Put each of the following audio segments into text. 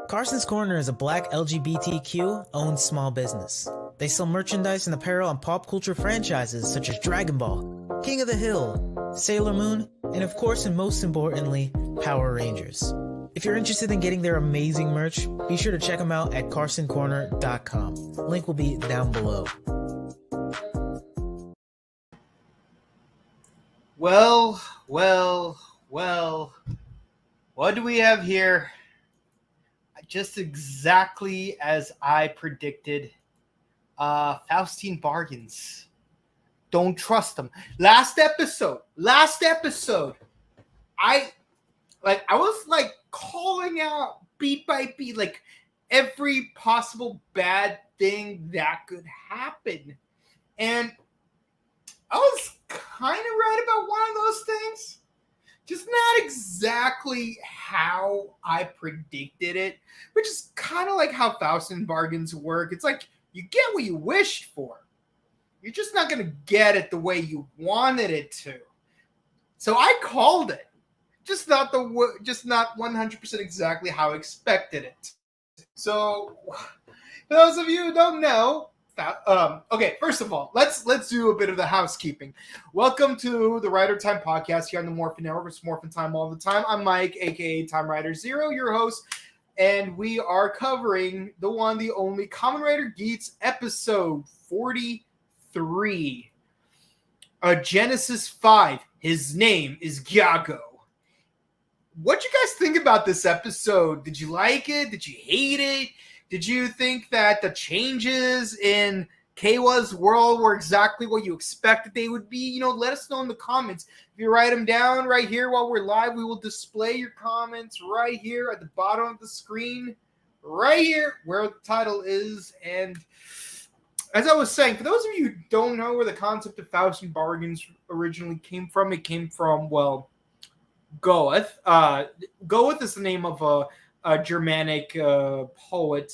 Carson's Corner is a black LGBTQ-owned small business. They sell merchandise and apparel on pop culture franchises such as Dragon Ball, King of the Hill, Sailor Moon, and of course and most importantly, Power Rangers. If you're interested in getting their amazing merch, be sure to check them out at carsoncorner.com. Link will be down below. Well, what do we have here? Just exactly as I predicted. Faustine bargains. Don't trust them. Last episode. I was like calling out beat by beat, like every possible bad thing that could happen. And I was kind of right about one of those things. Just not exactly how I predicted it, which is kind of like how Faustine bargains work. It's like you get what you wished for. You're just not going to get it the way you wanted it to. So I called it. Just not 100% exactly how I expected it. So, for those of you who don't know, okay, first of all, let's do a bit of the housekeeping. Welcome to the Rider Time podcast here on the Morphin Network. It's Morphin Time all the time. I'm Mike, aka TimeRider Zero, your host, and we are covering the one, the only Kamen Rider Geats episode 43. Genesis 5. His name is Gya-Go. What'd you guys think about this episode? Did you like it? Did you hate it? Did you think that the changes in Keiwa's world were exactly what you expected they would be? Let us know in the comments. If you write them down right here while we're live, we will display your comments right here at the bottom of the screen, right here where the title is. And as I was saying, for those of you who don't know where the concept of Faustine bargains originally came from, it came from, Goethe. Goethe is the name of a Germanic poet,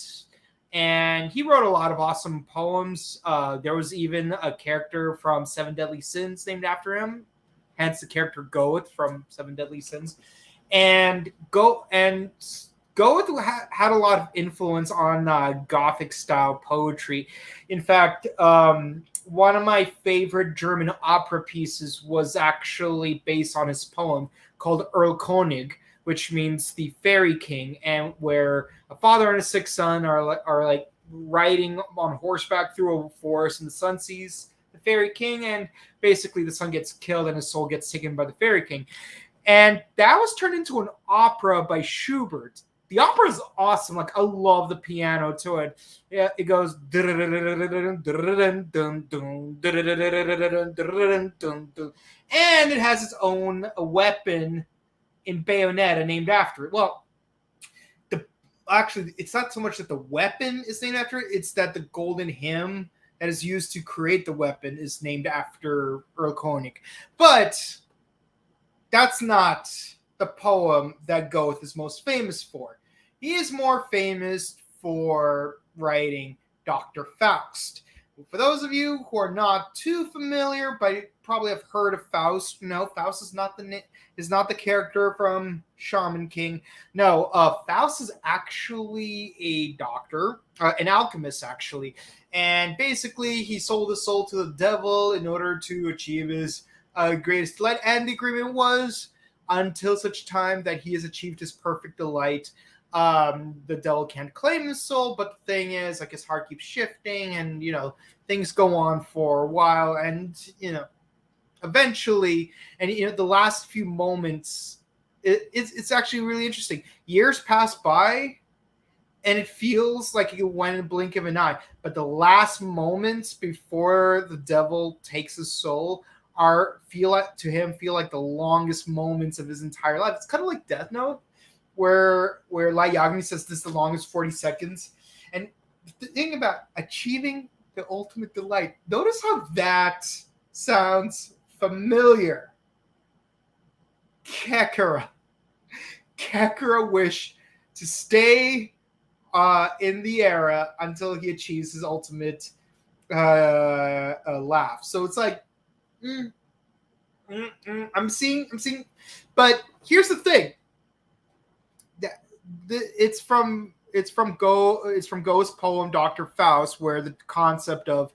and he wrote a lot of awesome poems. There was even a character from Seven Deadly Sins named after him, hence the character Goethe from Seven Deadly Sins. And Goethe had a lot of influence on Gothic style poetry. In fact, one of my favorite German opera pieces was actually based on his poem called Erlkönig, which means the Fairy King, and where a father and a sick son are like riding on horseback through a forest, and the son sees the Fairy King, and basically the son gets killed and his soul gets taken by the Fairy King. And that was turned into an opera by Schubert. The opera is awesome. Like, I love the piano to it. Yeah, it goes, and it has its own weapon in Bayonetta named after it. Well, actually, it's not so much that the weapon is named after it, it's that the golden hymn that is used to create the weapon is named after Erlkönig. But that's not the poem that Goethe is most famous for. He is more famous for writing Dr. Faust. For those of you who are not too familiar, but probably have heard of Faust, no, Faust is not the character from Shaman King. No, Faust is actually a doctor, an alchemist actually, and basically he sold his soul to the devil in order to achieve his greatest delight. And the agreement was, until such time that he has achieved his perfect delight, the devil can't claim his soul. But the thing is, like, his heart keeps shifting, and things go on for a while, and eventually, and the last few moments, it's actually really interesting. Years pass by, and it feels like it went in a blink of an eye. But the last moments before the devil takes his soul feel like the longest moments of his entire life. It's kind of like Death Note, where Light Yagami says this is the longest 40 seconds. And the thing about achieving the ultimate delight, notice how that sounds familiar. Kekara wished to stay in the era until he achieves his ultimate laugh. So it's like, I'm seeing, but here's the thing. It's from it's from Go's poem Dr. Faust, where the concept of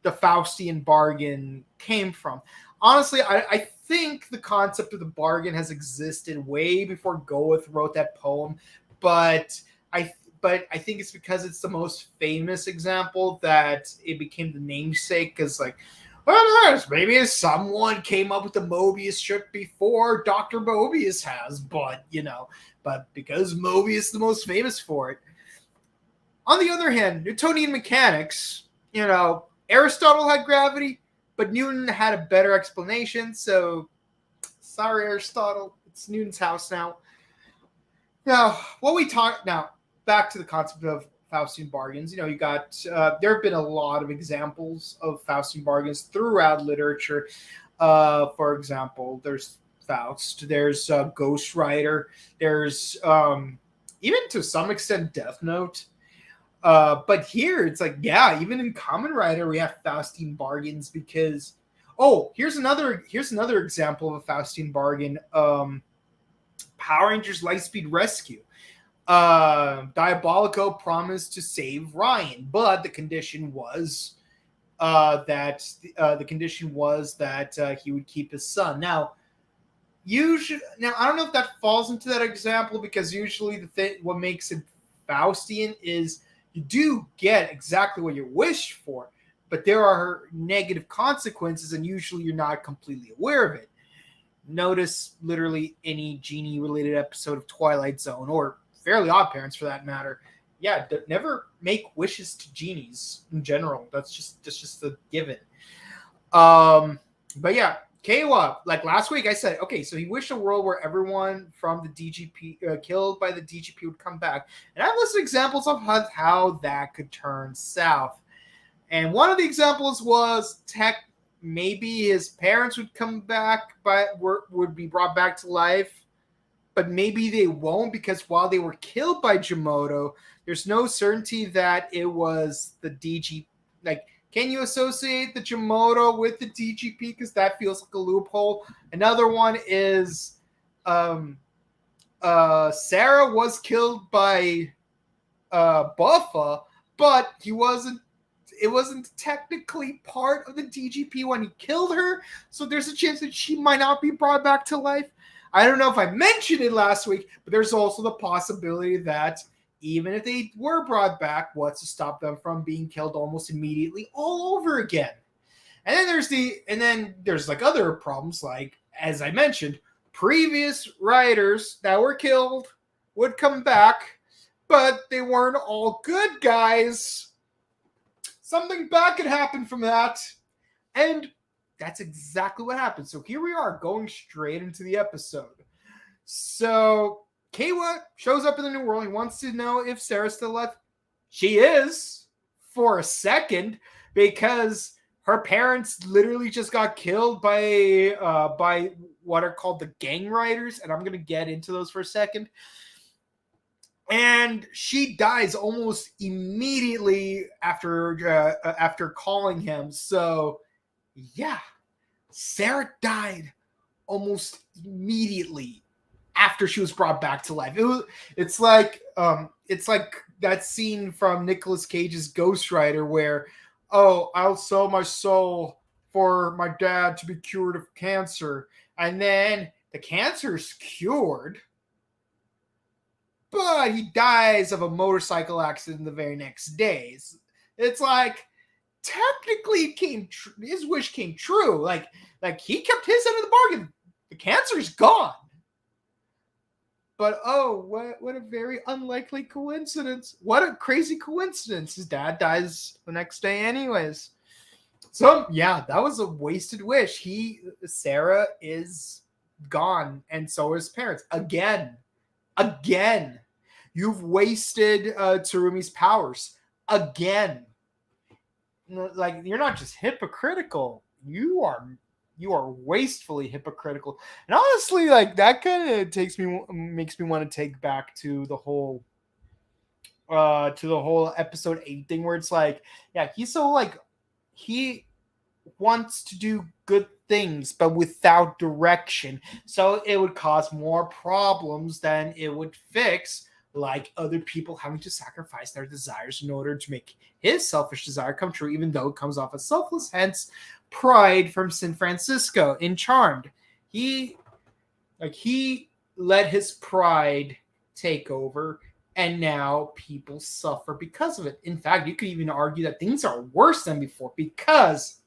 the Faustian bargain came from. Honestly, I think the concept of the bargain has existed way before Goethe wrote that poem, but I think it's because it's the most famous example that it became the namesake. Because well, maybe someone came up with the Mobius strip before Dr. Mobius has, but because Mobius is the most famous for it. On the other hand, Newtonian mechanics, Aristotle had gravity, but Newton had a better explanation. So, sorry, Aristotle, it's Newton's house now. Now, back to the concept of Faustian bargains. You got there have been a lot of examples of Faustian bargains throughout literature. For example, there's Faust, there's Ghost Rider, there's even to some extent Death Note. But here it's even in Kamen Rider we have Faustian bargains because here's another example of a Faustian bargain. Power Rangers Lightspeed Rescue. Diabolico promised to save Ryan, but the condition was that he would keep his son. Now I don't know if that falls into that example, because usually what makes it Faustian is you do get exactly what you wished for, but there are negative consequences, and usually you're not completely aware of it. Notice literally any genie-related episode of Twilight Zone, or Fairly Odd Parents for that matter. Yeah, never make wishes to genies in general. That's just a given. But yeah, Keiwa, last week I said, okay, so he wished a world where everyone from the DGP killed by the DGP would come back. And I listed examples of how that could turn south. And one of the examples was maybe his parents would come back, but would be brought back to life. But maybe they won't, because while they were killed by Jimoto, there's no certainty that it was the DGP. Can you associate the Jimoto with the DGP? Because that feels like a loophole. Another one is Sarah was killed by Buffa, but it wasn't technically part of the DGP when he killed her. So there's a chance that she might not be brought back to life. I don't know if I mentioned it last week, but there's also the possibility that even if they were brought back, what's to stop them from being killed almost immediately all over again? And then there's other problems, as I mentioned, previous riders that were killed would come back, but they weren't all good guys. Something bad could happen from that. And that's exactly what happened. So here we are, going straight into the episode. So Keiwa shows up in the new world. He wants to know if Sarah's still alive. She is, for a second, because her parents literally just got killed by what are called the gang riders, and I'm going to get into those for a second. And she dies almost immediately after calling him. So, yeah, Sarah died almost immediately after she was brought back to life. It's like that scene from Nicolas Cage's Ghost Rider where, I'll sell my soul for my dad to be cured of cancer, and then the cancer's cured, but he dies of a motorcycle accident the very next day. It's technically his wish came true. Like he kept his end of the bargain. The cancer's gone. But what a very unlikely coincidence. What a crazy coincidence. His dad dies the next day anyways. So yeah, that was a wasted wish. Sarah is gone, and so are his parents. Again. You've wasted Tsurumi's powers. Again. You're not just hypocritical. You are wastefully hypocritical. And honestly, that kind of makes me want to take back to the whole episode 8 thing, where it's he's so he wants to do good things but without direction, so it would cause more problems than it would fix like other people having to sacrifice their desires in order to make his selfish desire come true, even though it comes off as selfless. Hence, Pride from San Francisco in Charmed. He let his pride take over, and now people suffer because of it. In fact, you could even argue that things are worse than before because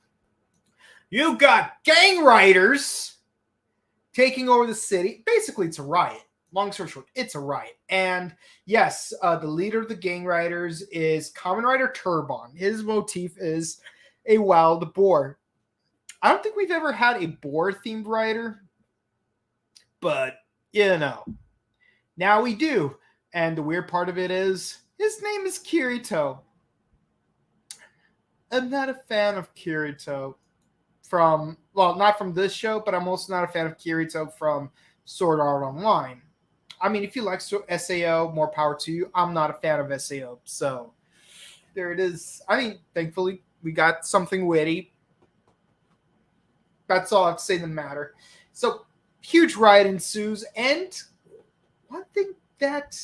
you got gang riders taking over the city. Basically, it's a riot. Long story short, it's a riot. And yes, the leader of the gang riders is Kamen Rider Turban. His motif is a wild boar. I don't think we've ever had a boar-themed rider, but, now we do. And the weird part of it is, his name is Kirito. I'm not a fan of Kirito not from this show, but I'm also not a fan of Kirito from Sword Art Online. I mean, if you like SAO, more power to you. I'm not a fan of SAO, so there it is. I mean, thankfully, we got something witty. That's all I have to say in the matter. So, huge riot ensues, and one thing that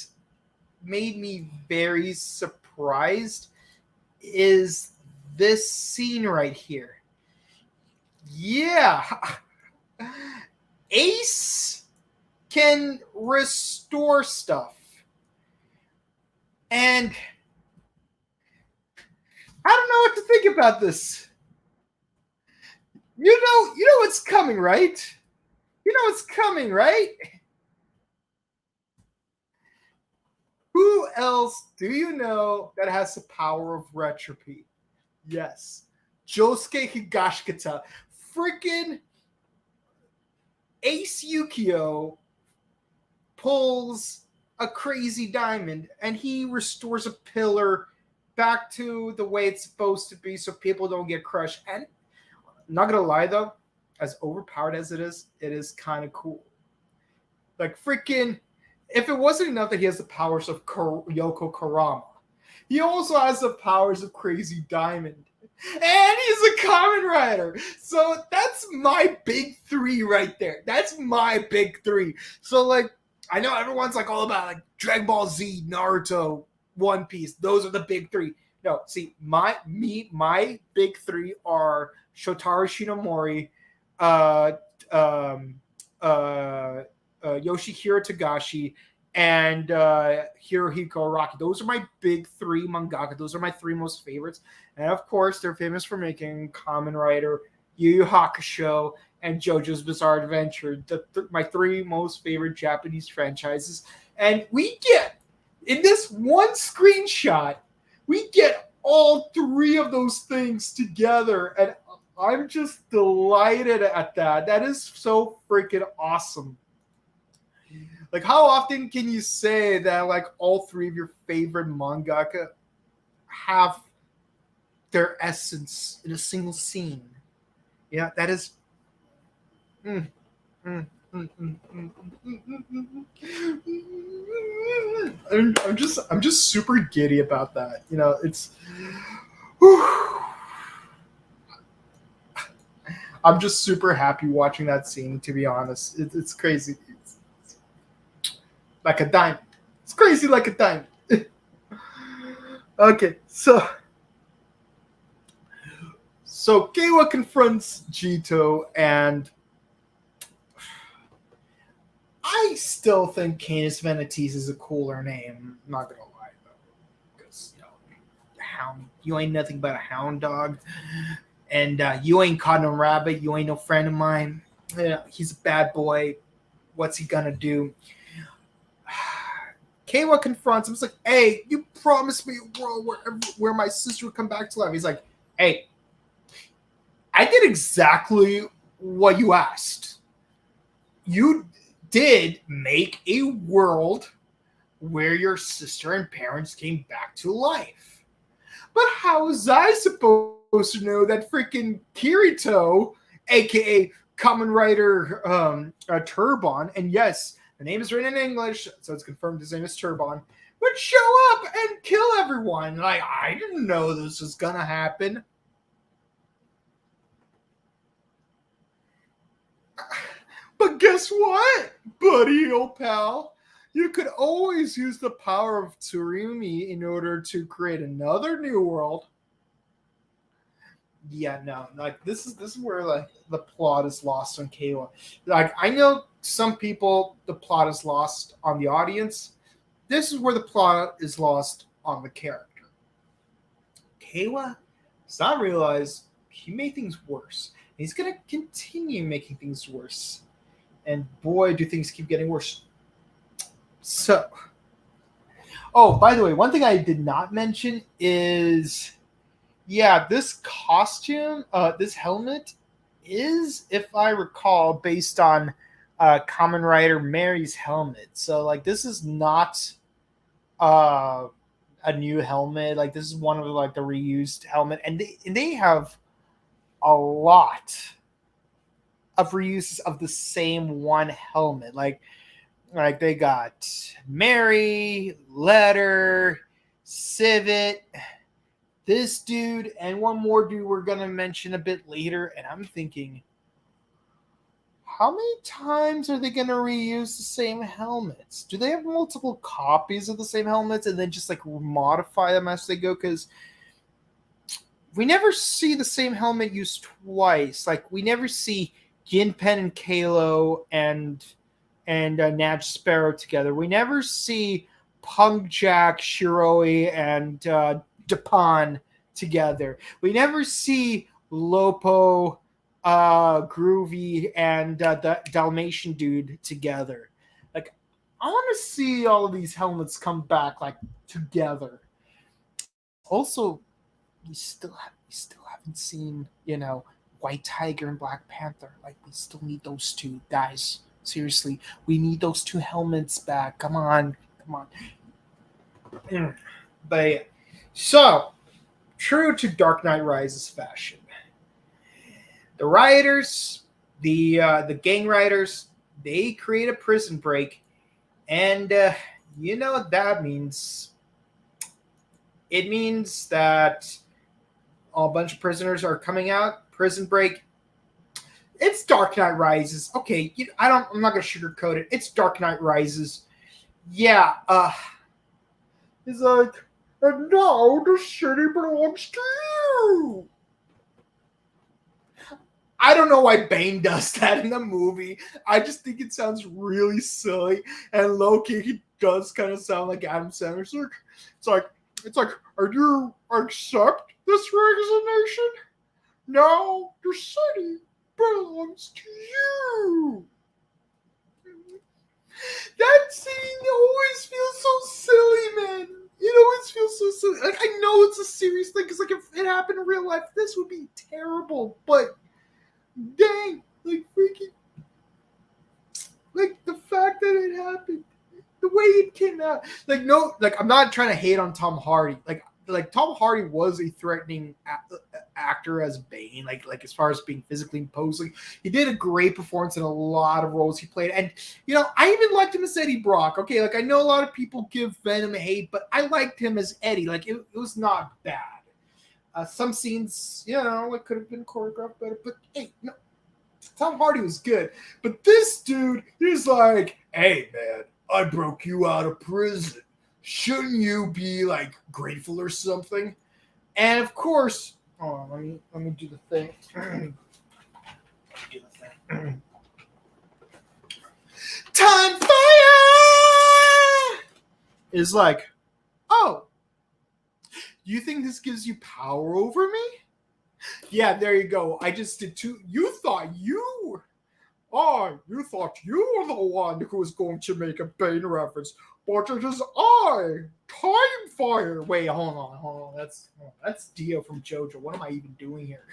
made me very surprised is this scene right here. Yeah. Ace can restore stuff. And I don't know what to think about this. You know what's coming, right? You know what's coming, right? Who else do you know that has the power of retropy? Yes. Josuke Higashikata. Freaking Ace Yukio pulls a crazy diamond and he restores a pillar back to the way it's supposed to be so people don't get crushed. And not gonna lie though, as overpowered as it is kind of cool. Like freaking, if it wasn't enough that he has the powers of Yoko Karama, he also has the powers of Crazy Diamond. And he's a Kamen Rider. So that's my big three right there. That's my big three. So like, I know everyone's like all about like Dragon Ball Z, Naruto, One Piece. Those are the big three. No, see, my big three are Shotaro Shinomori, Yoshihiro Togashi, and Hirohiko Araki. Those are my big three mangaka. Those are my three most favorites. And of course, they're famous for making Kamen Rider, Yu Yu Hakusho, and JoJo's Bizarre Adventure, my three most favorite Japanese franchises. And we get, in this one screenshot, we get all three of those things together. And I'm just delighted at that. That is so freaking awesome. Like, how often can you say that, like, all three of your favorite mangaka have their essence in a single scene? Yeah, that is. I'm just super giddy about that. You know, it's. I'm just super happy watching that scene. To be honest, it's crazy. Like a dime. It's crazy like a dime. Okay, so Keiwa confronts Jito, and I still think Canis Venites is a cooler name. I'm not gonna lie though, because hound. You ain't nothing but a hound dog, and you ain't caught no rabbit. You ain't no friend of mine. He's a bad boy. What's he gonna do? Keiwa confronts him. It's like, hey, you promised me a world where my sister would come back to life. He's like, hey, I did exactly what you asked. You did make a world where your sister and parents came back to life. But how was I supposed to know that freaking Kirito, aka Kamen Rider Turban, and yes, the name is written in English, so it's confirmed his name is Turban, would show up and kill everyone? Like, I didn't know this was gonna happen. But guess what, buddy, old pal? You could always use the power of Tsurumi in order to create another new world. Yeah, no, like this is where like the plot is lost on Kayla. Like I know some people the plot is lost on the audience. This is where the plot is lost on the character. Kayla does not realize he made things worse. He's gonna continue making things worse. And boy, do things keep getting worse. So, oh, by the way, one thing I did not mention is, yeah, this costume, this helmet is, if I recall, based on Kamen Rider Mary's helmet. So, like, this is not uh, a new helmet. Like, this is one of like the reused helmet, and they have a lot of reuses of the same one helmet. Like they got Mary, Letter, Civet, this dude, and one more dude we're gonna mention a bit later. And I'm thinking, how many times are they gonna reuse the same helmets? Do they have multiple copies of the same helmets and then just like modify them as they go? Because we never see the same helmet used twice. Like we never see Ginpen and Kalo and Natch Sparrow together. We never see Punk Jack, Shiroi, and Dupon together. We never see Lopo, Groovy, and the Dalmatian dude together. Like, I want to see all of these helmets come back like together. Also, we still haven't seen, White Tiger and Black Panther. Like, we still need those two guys. Seriously, we need those two helmets back. Come on. But yeah. So, true to Dark Knight Rises fashion, the rioters, the gang riders, they create a prison break, and you know what that means. It means that a bunch of prisoners are coming out. Prison break. It's Dark Knight Rises. Okay, I'm not gonna sugarcoat it. It's Dark Knight Rises. Yeah. He's like, and now the city belongs to you. I don't know why Bane does that in the movie. I just think it sounds really silly, and low-key he does kind of sound like Adam Sandler. It's like, are you accept this resignation? No, the city belongs to you. That scene always feels so silly, man. It always feels so silly. Like, I know it's a serious thing, because like if it happened in real life, this would be terrible. But dang, like freaking, like the fact that it happened, the way it came out, like no, like I'm not trying to hate on Tom Hardy. Like Tom Hardy was a threatening actor as Bane, like as far as being physically imposing. He did a great performance in a lot of roles he played, and I even liked him as Eddie Brock. Okay, like I know a lot of people give Venom hate, but I liked him as Eddie. Like it was not bad. Some scenes, like could have been choreographed better, but hey, no, Tom Hardy was good. But this dude, he's like, hey man, I broke you out of prison. Shouldn't you be like grateful or something? And of course, let me do the thing. Time Fire is like, oh, you think this gives you power over me? Yeah, there you go. I just did two. You thought you were the one who was going to make a Bane reference. But it is I, Time Fire. Wait, hold on. That's Dio from JoJo. What am I even doing here?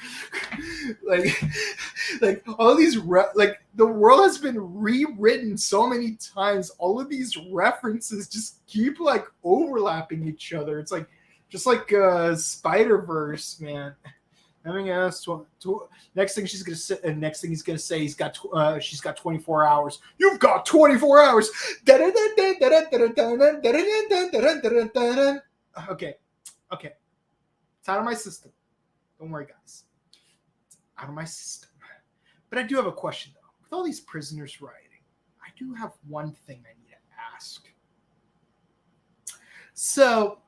like all these the world has been rewritten so many times. All of these references just keep like overlapping each other. It's like just like Spider-Verse, man. I mean, next thing she's gonna say, and next thing he's gonna say, she's got 24 hours. You've got 24 hours. Okay. It's out of my system. Don't worry, guys. It's out of my system. But I do have a question though. With all these prisoners rioting, I do have one thing I need to ask. So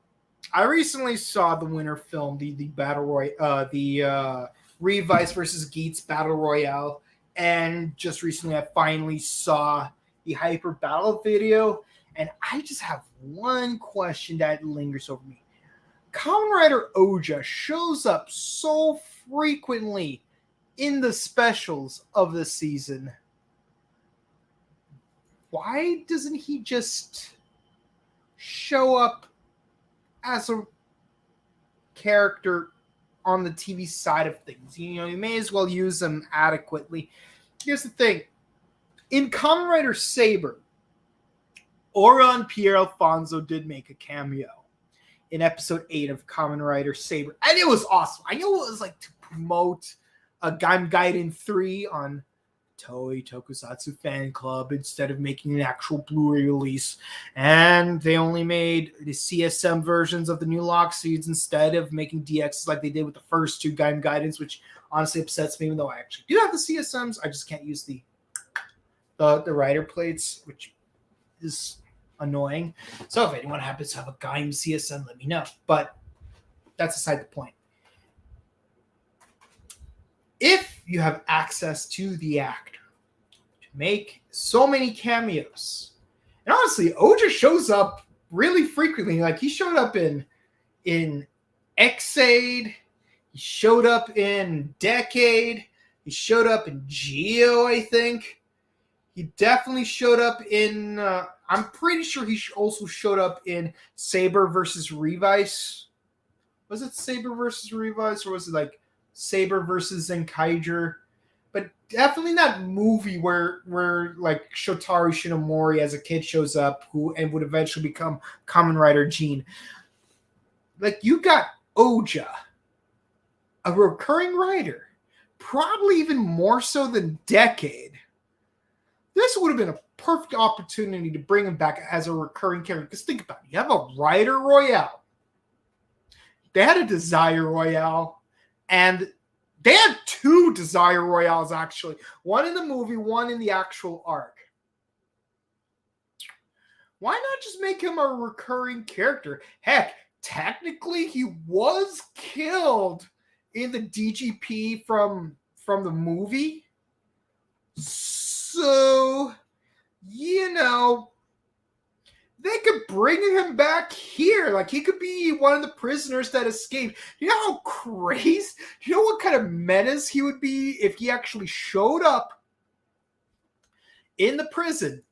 I recently saw the winter film, the battle royale, the Revice versus Geats battle royale, and just recently I finally saw the hyper battle video, and I just have one question that lingers over me. Kamen Rider Oja shows up so frequently in the specials of the season. Why doesn't he just show up as a character on the TV side of things? You know, you may as well use them adequately. Here's the thing. In Kamen Rider Saber, Oran Pierre Alfonso did make a cameo in episode 8 of Kamen Rider Saber. And it was awesome. I know it was like to promote a Gaiden 3 on Toei Tokusatsu Fan Club instead of making an actual Blu-ray release. And they only made the CSM versions of the new lock seeds instead of making DXs like they did with the first two Gaidens, which honestly upsets me, even though I actually do have the CSMs. I just can't use the rider plates, which is annoying. So if anyone happens to have a Gaim CSM, let me know. But that's aside the point. If you have access to the actor to make so many cameos, and honestly, Oja shows up really frequently. Like he showed up in Xaid, he showed up in Decade, he showed up in Geo, I think. He definitely showed up in. I'm pretty sure he also showed up in Saber versus Revice. Was it Saber versus Revice, or was it like Saber versus Zenkaiger? But definitely that movie where like Shotaro Shinomori as a kid shows up, and would eventually become Kamen Rider Gene. Like you got Oja, a recurring writer, probably even more so than Decade. This would have been a perfect opportunity to bring him back as a recurring character. Because think about it. You have a Rider Royale. They had a Desire Royale. And they had two Desire Royales, actually. One in the movie, one in the actual arc. Why not just make him a recurring character? Heck, technically he was killed in the DGP from the movie. So, you know, they could bring him back here. Like, he could be one of the prisoners that escaped. You know how crazy? You know what kind of menace he would be if he actually showed up in the prison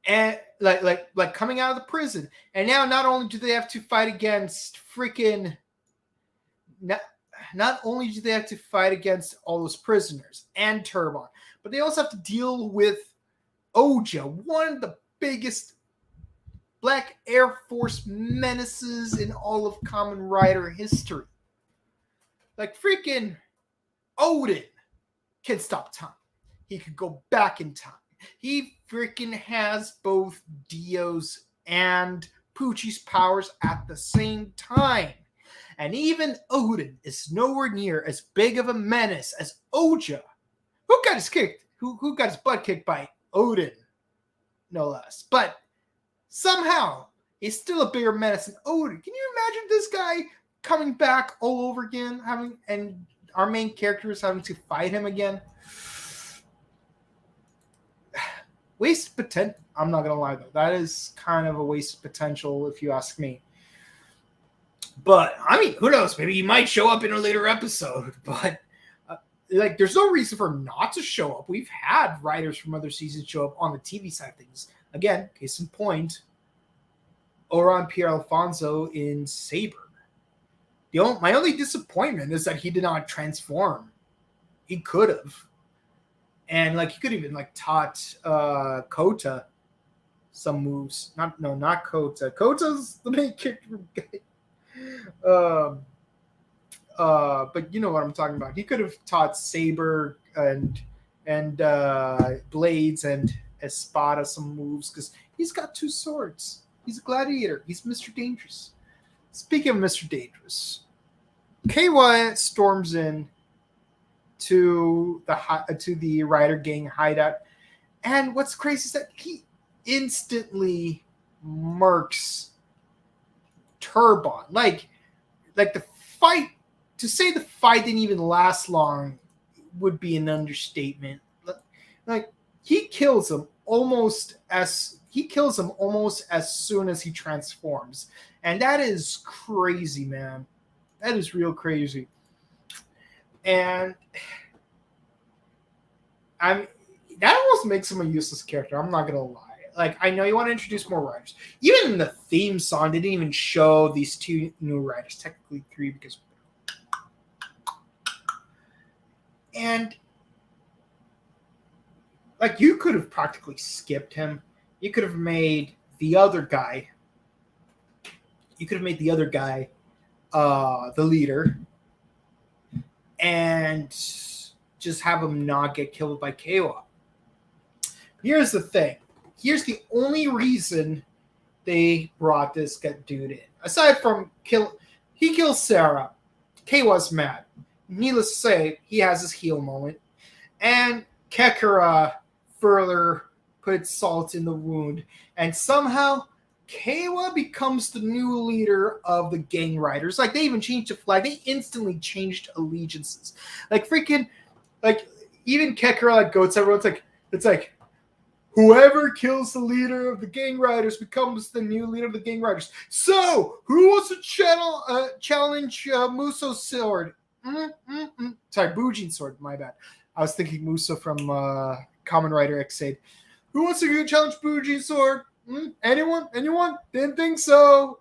and like coming out of the prison. And now not only do they have to fight against freaking... Not only do they have to fight against all those prisoners and Turbine, but they also have to deal with Oja, one of the biggest Black Air Force menaces in all of Kamen Rider history. Like freaking Odin can stop time. He could go back in time. He freaking has both Dio's and Poochie's powers at the same time. And even Odin is nowhere near as big of a menace as Oja. Who got his butt kicked by Odin? No less. But somehow, he's still a bigger menace than Odin. Can you imagine this guy coming back all over again, and our main characters having to fight him again? Waste potential. I'm not going to lie, though. That is kind of a waste of potential, if you ask me. But, I mean, who knows? Maybe he might show up in a later episode. But, there's no reason for him not to show up. We've had writers from other seasons show up on the TV side of things. Again, case in point, Oran Pierre Alfonso in Saber. My only disappointment is that he did not transform. He could have. And, he could have even, taught Kota some moves. Not Kota. Kota's the main character guy. But you know what I'm talking about. He could have taught Saber and Blades and Espada some moves because he's got two swords. He's a gladiator. He's Mr. Dangerous. Speaking of Mr. Dangerous, KY storms in to the Rider Gang hideout, and what's crazy is that he instantly murks turbine. Like the fight, to say the fight didn't even last long would be an understatement. Like he kills him almost as soon as he transforms. And that is crazy, man. That is real crazy. And that almost makes him a useless character. I'm not gonna lie. Like, I know you want to introduce more riders. Even in the theme song, they didn't even show these 2 new riders. Technically 3 because. And like, you could have practically skipped him. You could have made the other guy. The leader, and just have him not get killed by Keiwa. Here's the thing. Here's the only reason they brought this dude in. Aside from he kills Sarah. Keiwa's mad. Needless to say, he has his heel moment. And Kekara further puts salt in the wound. And somehow, Keiwa becomes the new leader of the gang riders. Like, they even changed the flag. They instantly changed allegiances. Like, freaking, like, even Kekara, like, goes everyone's like, it's like, whoever kills the leader of the gang riders becomes the new leader of the gang riders. So, who wants to challenge Muso's sword? Sorry, Bujin's sword, my bad. I was thinking Muso from Kamen Rider X8. Who wants to challenge Bujin's sword? Anyone? Didn't think so.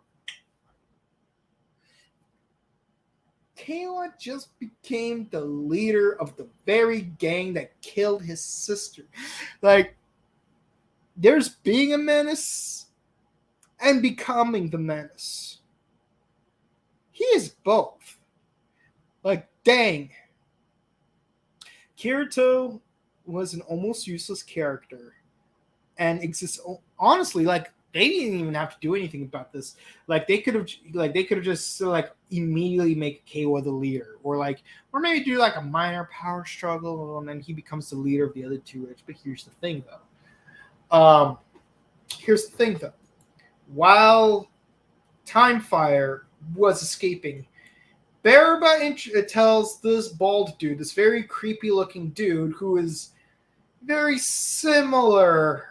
Keiwa just became the leader of the very gang that killed his sister. Like, there's being a menace and becoming the menace. He is both. Like, dang. Kirito was an almost useless character and exists, honestly, like, they didn't even have to do anything about this. Like, they could have just like immediately make Keiwa the leader, or maybe do like a minor power struggle, and then he becomes the leader of the other 2 rich. But here's the thing, though. While Timefire was escaping, Baraba tells this bald dude, this very creepy-looking dude, who is very similar,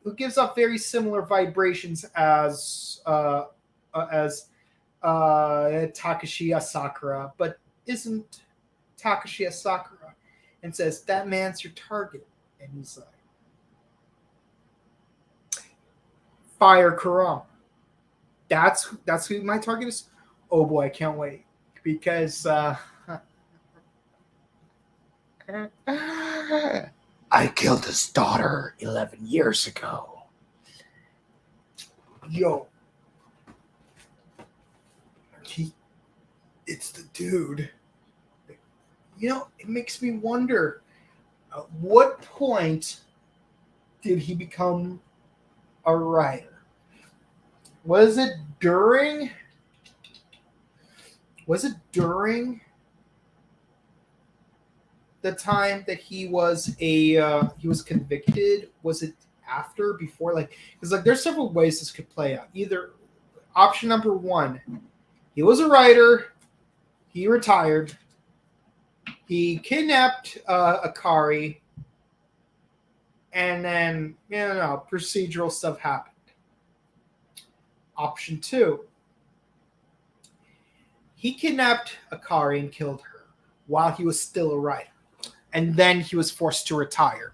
who gives off very similar vibrations as Takashi Asakura, but isn't Takashi Asakura, and says, "That man's your target," and he's like, "Fire Kurama. That's who my target is." Oh boy, I can't wait, because I killed his daughter 11 years ago. Yo. It's the dude. You know, it makes me wonder, at what point did he become a writer? Was it during the time that he was convicted? Was it after, before? Because there's several ways this could play out. Either option number 1, he was a writer, he retired, he kidnapped Akari, and then procedural stuff happened. Option 2, he kidnapped Akari and killed her while he was still a writer, and then he was forced to retire.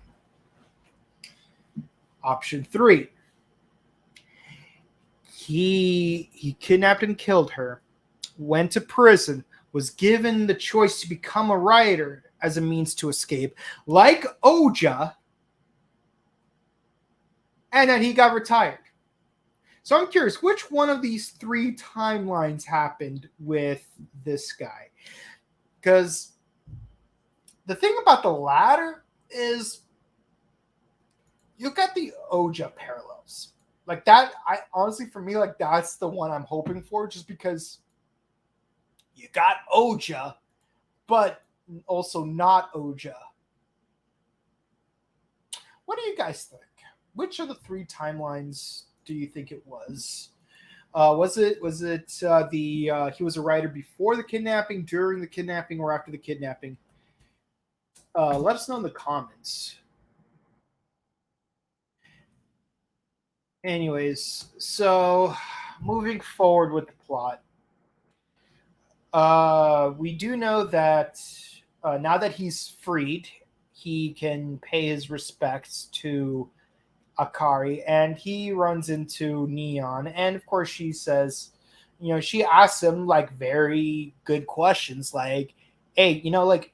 Option 3, he kidnapped and killed her, went to prison, was given the choice to become a writer as a means to escape, like Oja, and then he got retired. So I'm curious, which one of these 3 timelines happened with this guy? Because the thing about the latter is you got the Oja parallels. Like that, honestly, for me, that's the one I'm hoping for, just because you got Oja, but also not Oja. What do you guys think? Which of the 3 timelines do you think it was? He was a writer before the kidnapping, during the kidnapping, or after the kidnapping? Let us know in the comments. Anyways, so moving forward with the plot, we do know that now that he's freed, he can pay his respects to Akari, and he runs into Neon, and of course she says, she asks him like very good questions, like, "Hey, like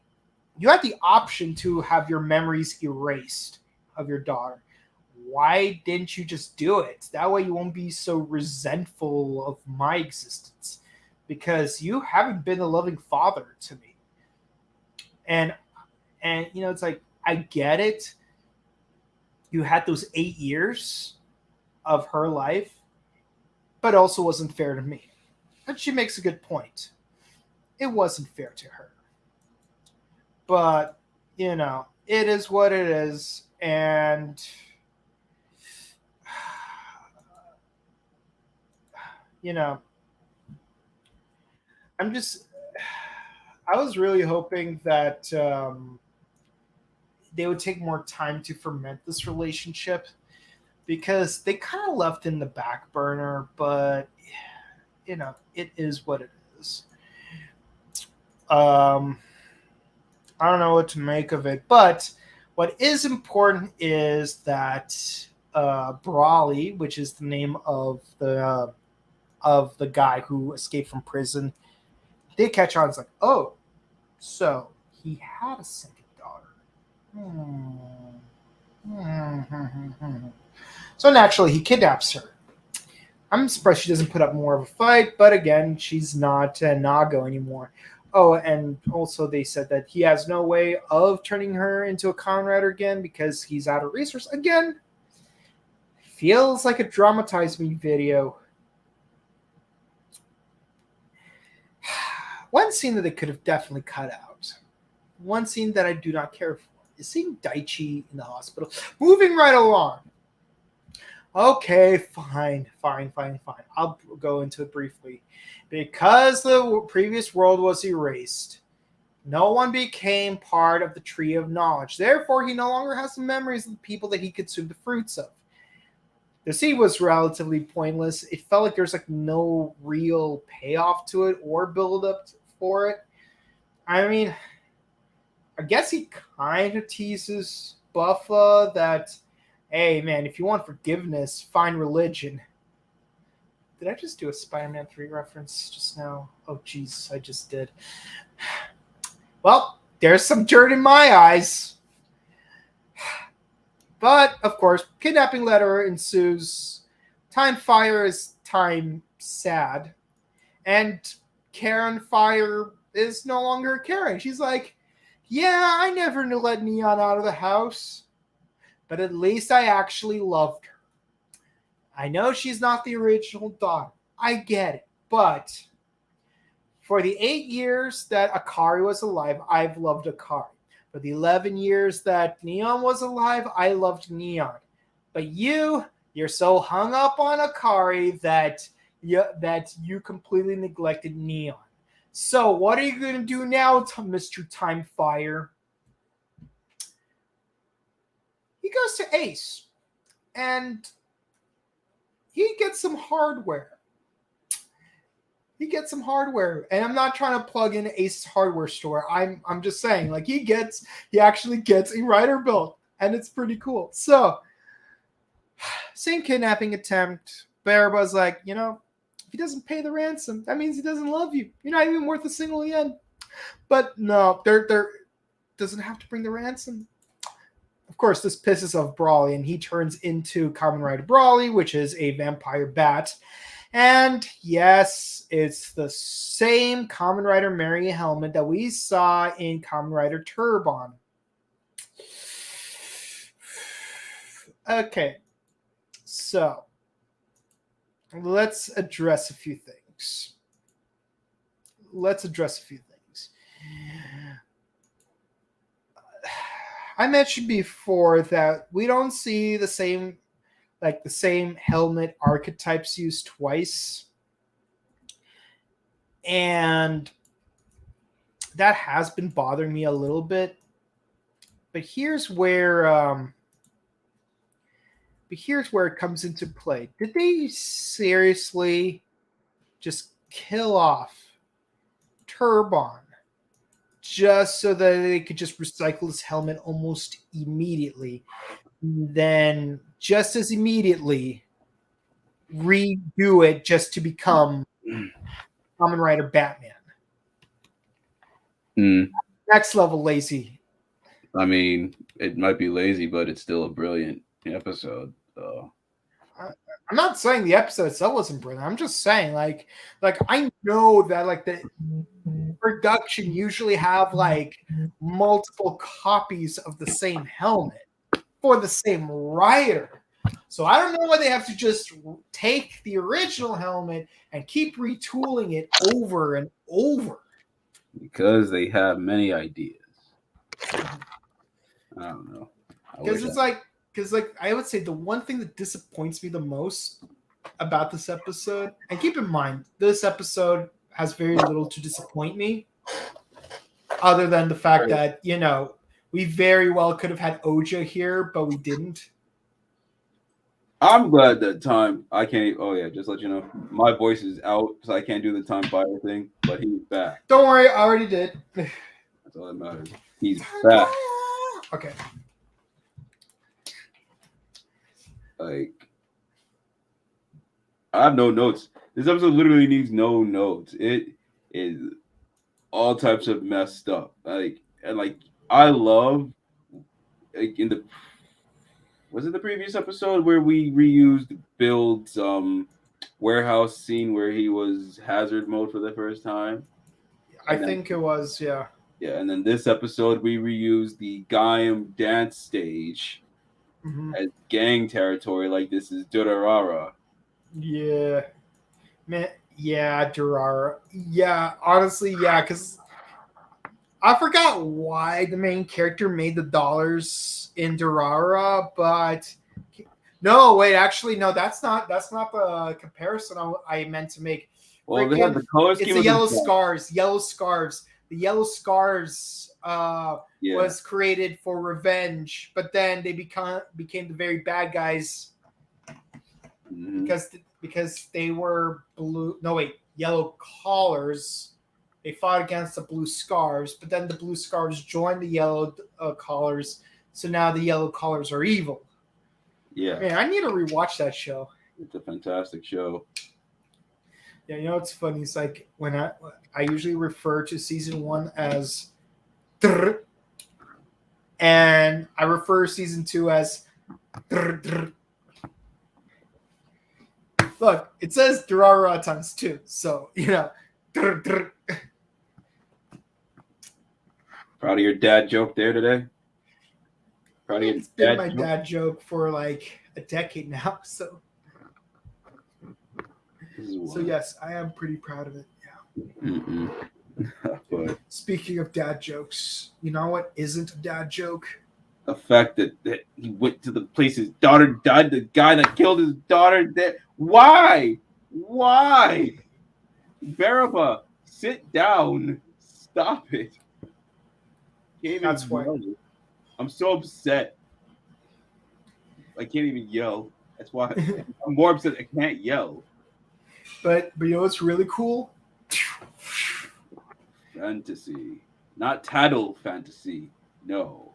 you had the option to have your memories erased of your daughter. Why didn't you just do it? That way you won't be so resentful of my existence, because you haven't been a loving father to me." And it's like, I get it. You had those 8 years of her life, but also wasn't fair to me. And she makes a good point. It wasn't fair to her. But, it is what it is. And, I'm just, I was really hoping that they would take more time to ferment this relationship, because they kind of left in the back burner, but it is what it is. I don't know what to make of it, but what is important is that Brawley, which is the name of the guy who escaped from prison, they catch on. It's like, oh, so he had a second daughter. So naturally, he kidnaps her. I'm surprised she doesn't put up more of a fight, but again, she's not Nago anymore. Oh, and also they said that he has no way of turning her into a Kamen Rider again because he's out of resource. Again, feels like a dramatized me video. One scene that they could have definitely cut out. One scene that I do not care for is seeing Daichi in the hospital. Moving right along. Okay, fine. I'll go into it briefly. Because the previous world was erased, no one became part of the tree of knowledge. Therefore, he no longer has the memories of the people that he consumed the fruits of. The scene was relatively pointless. It felt like there's like no real payoff to it or build up for it. I mean, I guess he kind of teases Buffa that, hey man, if you want forgiveness, find religion. Did I just do a Spider-Man 3 reference just now? Oh jeez, I just did. Well, there's some dirt in my eyes. But, of course, kidnapping letter ensues. Time Fire is time sad. And Karen Fire is no longer Karen. She's like, yeah, I never let Neon out of the house. But at least I actually loved her. I know she's not the original daughter. I get it. But for the 8 years that Akari was alive, I've loved Akari. For the 11 years that Neon was alive, I loved Neon. But you're so hung up on Akari that you completely neglected Neon. So what are you going to do now, Mr. Time Fire? He goes to Ace, and he gets some hardware. And I'm not trying to plug in Ace's hardware store. I'm just saying, like, he actually gets a Rider built, and it's pretty cool. So, same kidnapping attempt. Baraba's like, if he doesn't pay the ransom, that means he doesn't love you. You're not even worth a single yen. But no, there doesn't have to bring the ransom. Of course, this pisses off Brawley, and he turns into Kamen Rider Brawley, which is a vampire bat. And yes, it's the same Kamen Rider Mary helmet that we saw in Kamen Rider Turban. Okay, so let's address a few things. I mentioned before that we don't see the same helmet archetypes used twice. And that has been bothering me a little bit. But here's where it comes into play. Did they seriously just kill off Turbon just so that they could just recycle his helmet almost immediately? Then just as immediately redo it just to become Kamen Rider Batman. Next level lazy. I mean, it might be lazy, but it's still a brilliant episode. So. I'm not saying the episode itself wasn't brilliant. I'm just saying, like I know that like the production usually have like multiple copies of the same helmet for the same rider. So I don't know why they have to just take the original helmet and keep retooling it over and over. Because they have many ideas. I don't know. Because I would say the one thing that disappoints me the most about this episode, and keep in mind, this episode has very little to disappoint me, other than the fact that, you know, we very well could have had Oja here, but we didn't. I'm glad that I can't. Oh yeah, just let you know, my voice is out, so I can't do the time fire thing. But he's back. Don't worry, I already did. That's all that matters. He's back. Okay. Like, I have no notes. This episode literally needs no notes. It is all types of messed up. Like, and like, I love like in the. Was it the previous episode where we reused Build's warehouse scene where he was hazard mode for the first time? I think it was, yeah. Yeah, and then this episode we reused the Gaim dance stage as gang territory, like this is Durarara. Yeah. Man, yeah, Durarara. Yeah, honestly, yeah, because I forgot why the main character made the dollars in Durarara, but no, wait, actually, no, that's not the comparison I meant to make. Well, they have the color scheme. It's the yellow scarves. Yellow scarves. The yellow scarves was created for revenge, but then they became the very bad guys because they were blue. No, wait, yellow collars. They fought against the blue scarves, but then the blue scarves joined the yellow collars. So now the yellow collars are evil. Yeah. Man, I need to rewatch that show. It's a fantastic show. Yeah, you know what's funny? It's like when I usually refer to season 1 as drr, and I refer season 2 as drr, drr. Look, it says Durarara times 2, so you know. Drr, drr. Proud of your dad joke there today. Proud of your It's been my dad joke for like a decade now, so. So yes, I am pretty proud of it. Yeah. But speaking of dad jokes, you know what isn't a dad joke? The fact that he went to the place his daughter died, the guy that killed his daughter. Why? Baraba, sit down. Stop it. That's why. I'm so upset. I can't even yell. That's why I'm more upset I can't yell. But you know what's really cool? Fantasy. Not tattle fantasy. No.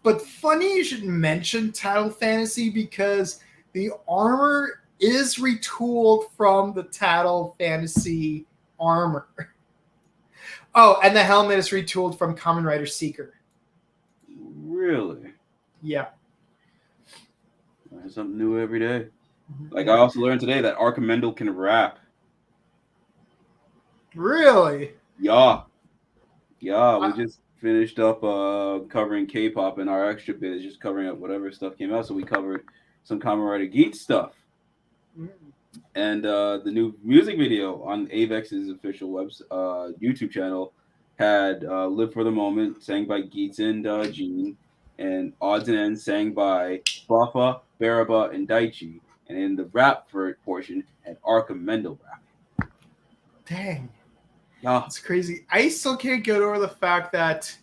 But funny you should mention Tattle Fantasy because the armor is retooled from the Tattle Fantasy armor. Oh, and the helmet is retooled from Kamen Rider Seeker. Really? Yeah. Learn something new every day. Like I also learned today that Archimendel can rap. Really? Yeah. We just finished up covering K-pop, and our extra bit is just covering up whatever stuff came out. So we covered some Kamen Rider Geats stuff. And the new music video on Avex's official YouTube channel had Live for the Moment, sang by Geats and Gene, and Odds and Ends, sang by Buffa, Baraba, and Daichi. And in the rap portion, had Archimendel rap. Dang. Yeah. It's crazy. I still can't get over the fact that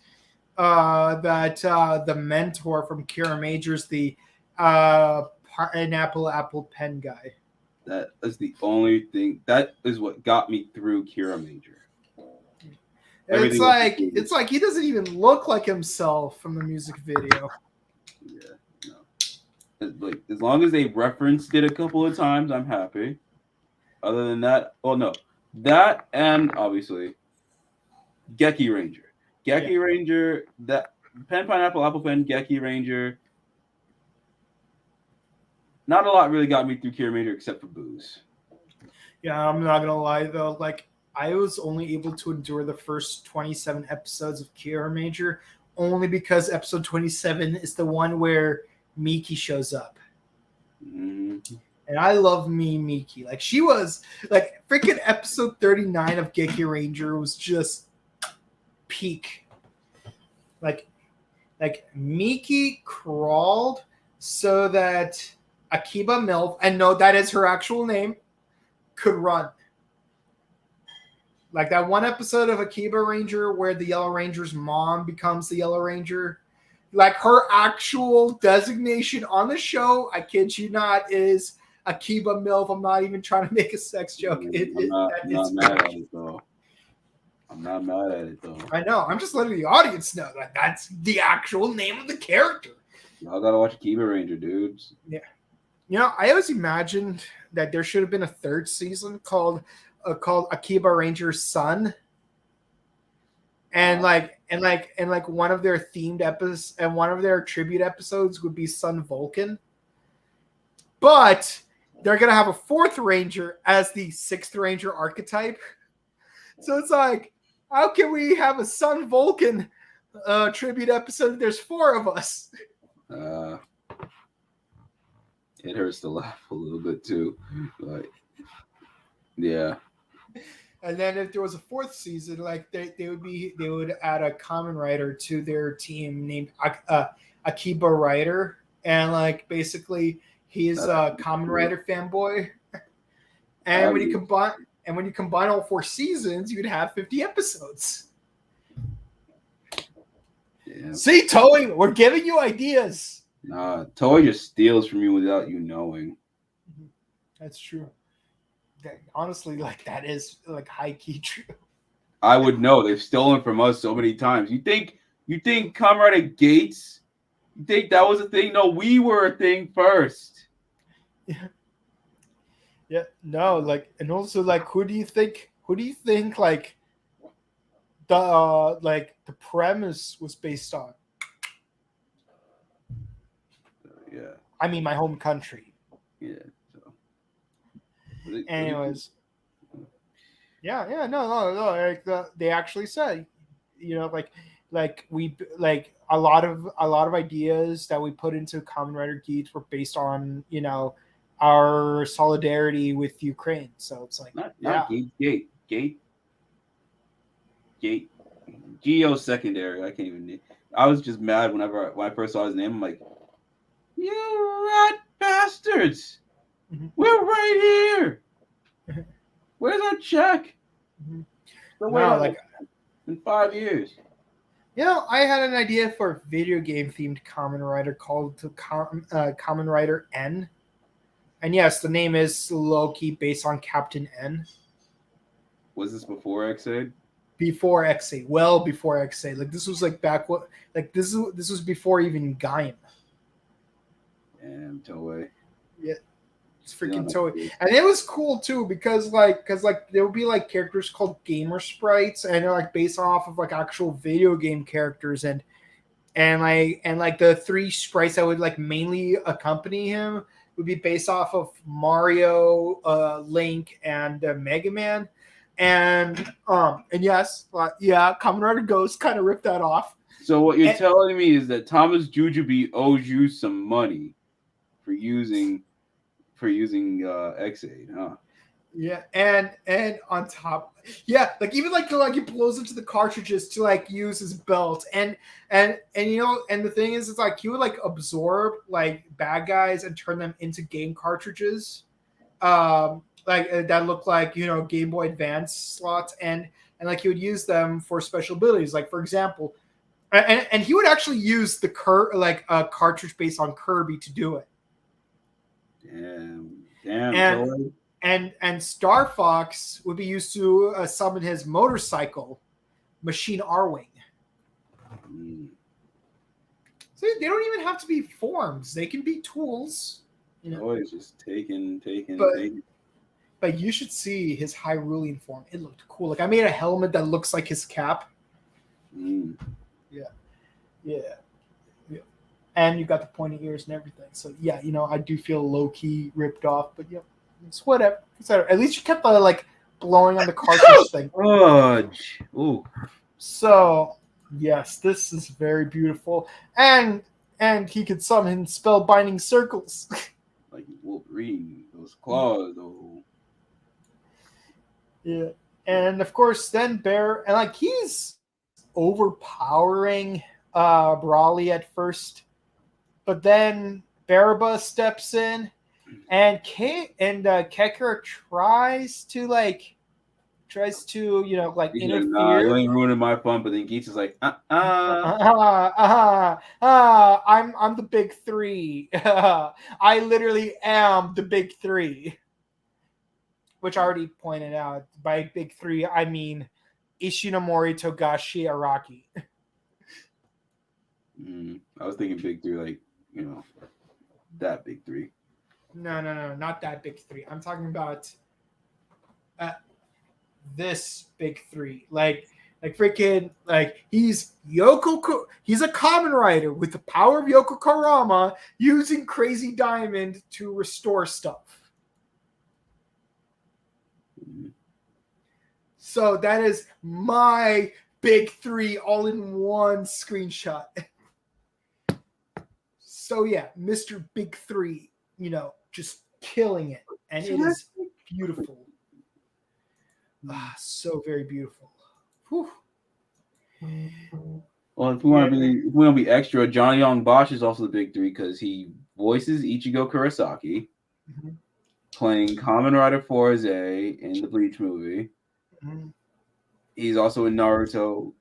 the mentor from Kira Major's the pineapple apple pen guy. That is the only thing. That is what got me through Kira Major. It's like he doesn't even look like himself from the music video. Yeah, no. Like as long as they referenced it a couple of times, I'm happy. Other than that, no, that and obviously Geki Ranger. Geki Ranger, that Pen Pineapple Apple Pen, Geki Ranger. Not a lot really got me through Kira Major except for booze. Yeah, I'm not gonna lie though. Like I was only able to endure the first 27 episodes of Kira Major only because episode 27 is the one where Miki shows up. Mm-hmm. And I love Miki. Like she was like freaking episode 39 of Geki Ranger was just peak. Like Miki crawled so that Akiba Milf, and no, that is her actual name, could run. Like that one episode of Akiba Ranger where the Yellow Ranger's mom becomes the Yellow Ranger. Like her actual designation on the show, I kid you not, is Akiba Milf. I'm not even trying to make a sex joke. I'm not mad at it though. I'm not mad at it though. I know. I'm just letting the audience know that that's the actual name of the character. Y'all gotta watch Akiba Ranger, dudes. Yeah. You know, I always imagined that there should have been a third season called Akiba Ranger's Son. And like one of their themed episodes and one of their tribute episodes would be Son Vulcan. But they're gonna have a fourth Ranger as the sixth Ranger archetype. So it's like, how can we have a Son Vulcan tribute episode? There's four of us. It hurts to laugh a little bit too. Like, yeah. And then if there was a fourth season, like they would add a Kamen Rider to their team named Akiba Rider, and like basically he's a Kamen Rider fanboy. And when you combine all four seasons, you'd have 50 episodes. Yeah. See, Toei, we're giving you ideas. Nah, Toei just steals from you without you knowing. That's true. Honestly, like that is like high key true. I would know. They've stolen from us so many times. You think Kamen Rider Gates? You think that was a thing? No, we were a thing first. Yeah. Yeah. No, like, and also like, who do you think like the premise was based on? Yeah. I mean, my home country. Yeah. Anyways, no. Like they actually said, you know, like we like a lot of ideas that we put into Kamen Rider Geats were based on, you know, our solidarity with Ukraine. So it's like Gate Geosecondary. I can't even. I was just mad when I first saw his name. I'm like, you rat bastards. Mm-hmm. We're right here. Where's our check? Mm-hmm. Like in 5 years. You know, I had an idea for a video game themed Kamen Rider called Kamen Rider N. And yes, the name is low-key based on Captain N. Was this before X-Aid? Before X-Aid. Well before X-Aid. Like this was like back what like this was before even Gaim. Damn, Toei. Yeah. It's freaking Toei. And it was cool too because there would be like characters called gamer sprites, and they're like based off of like actual video game characters, and like the three sprites that would like mainly accompany him would be based off of Mario, Link, and Mega Man. And yes, Kamen Rider Ghost kind of ripped that off. So what you're telling me is that Thomas Jujubee owes you some money for using X-Aid, huh? Yeah, and on top, yeah, like even like he blows into the cartridges to like use his belt, and you know, and the thing is, it's like he would like absorb like bad guys and turn them into game cartridges, that looked like Game Boy Advance slots, and like he would use them for special abilities. Like for example, and he would actually use the a cartridge based on Kirby to do it. Damn. And Star Fox would be used to summon his motorcycle, Machine R-Wing. So they don't even have to be forms; they can be tools. Always just taking. But you should see his Hyrulean form. It looked cool. Like I made a helmet that looks like his cap. Yeah. And you got the pointy ears and everything. So yeah, I do feel low key ripped off, but it's whatever. At least you kept blowing on the cartridge thing. Ooh. So yes, this is very beautiful, and he could summon spellbinding circles. Like Wolverine, those claws. Oh. Yeah, and of course then Bear, and he's overpowering Brawly at first, but then Baraba steps in, and Kekra tries to interfere. You ain't ruining my fun, but then Geats is like, I'm the big three. I literally am the big three. Which I already pointed out. By big three, I mean Ishinomori, Togashi, Araki. I was thinking big three, that big three. No, not that big three. I'm talking about this big three. Freaking, he's Yoko. He's a Kamen Rider with the power of Yoko Karama, using Crazy Diamond to restore stuff. So that is my big three all in one screenshot. So yeah, Mr. Big Three, just killing it. And it is beautiful. So very beautiful. Whew. Well, if we want to be extra, Johnny Young Bosch is also the big three because he voices Ichigo Kurosaki, playing Kamen Rider Forze in the Bleach movie. He's also in Naruto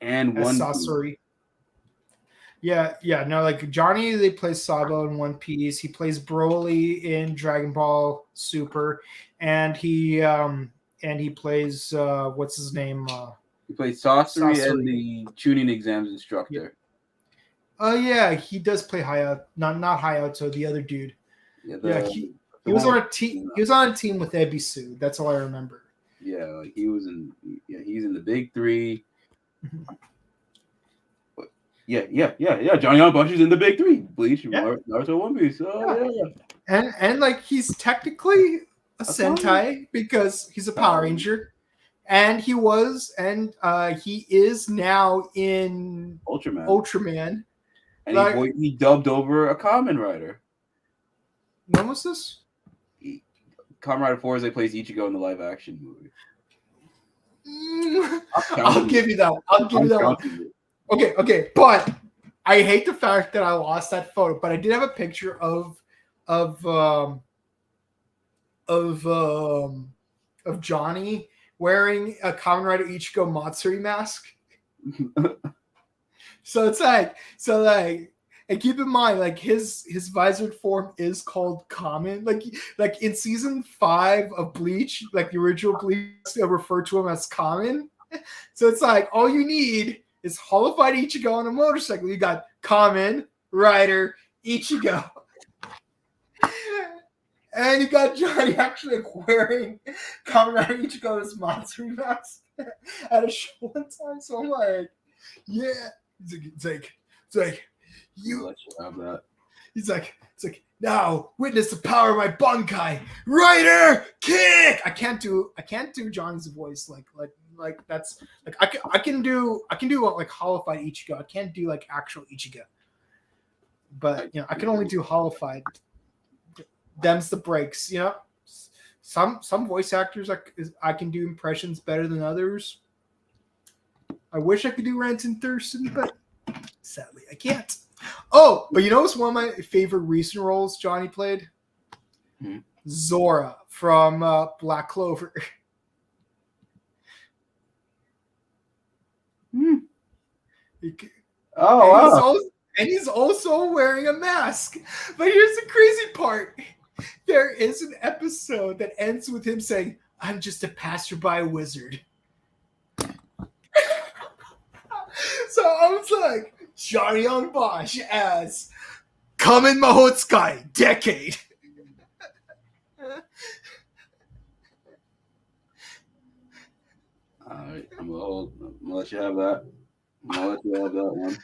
and One Sasori. Yeah. No, Johnny, they play Sabo in One Piece. He plays Broly in Dragon Ball Super, and he plays what's his name? He plays Sasori and the tuning exams instructor. Oh yeah, he does play Hayato. Not Hayato, the other dude. He was on a team. He was on a team with Ebisu. That's all I remember. Yeah, he's in the big three. Yeah. Johnny Young Bosch is in the big three. Bleach, Naruto, One Piece. And he's technically a Sentai because he's a Power Ranger, and he is now in Ultraman. And he dubbed over a Kamen Rider. When was this? Kamen Rider Forze plays Ichigo in the live action movie. I'll give you that one. Okay, but I hate the fact that I lost that photo. But I did have a picture of Johnny wearing a Kamen Rider Ichigo Matsuri mask. And keep in mind, his visored form is called Kamen. Like in season 5 of Bleach, the original Bleach, they refer to him as Kamen. So it's all you need is holified Ichigo on a motorcycle. You got Kamen Rider Ichigo. And you got Johnny actually you Kamen Rider Ichigo's Matsuri mask at a show one time. So I'm like, yeah. It's like you have that. It's like now witness the power of my Bankai Rider kick. I can't do John's voice like that's I can do holified Ichigo. I can't do actual Ichigo. But I can only do holified. Them's the breaks, Some voice actors I can do impressions better than others. I wish I could do Ranton Thurston, but sadly I can't. Oh, but what's one of my favorite recent roles Johnny played? Zora from Black Clover. Oh, wow. He's also wearing a mask. But here's the crazy part. There is an episode that ends with him saying, "I'm just a passerby wizard." So I was like, Johnny Young Bosch as Kamen Mahotsukai Decade. All right, I'm gonna let you have that. I'm gonna let you have that one.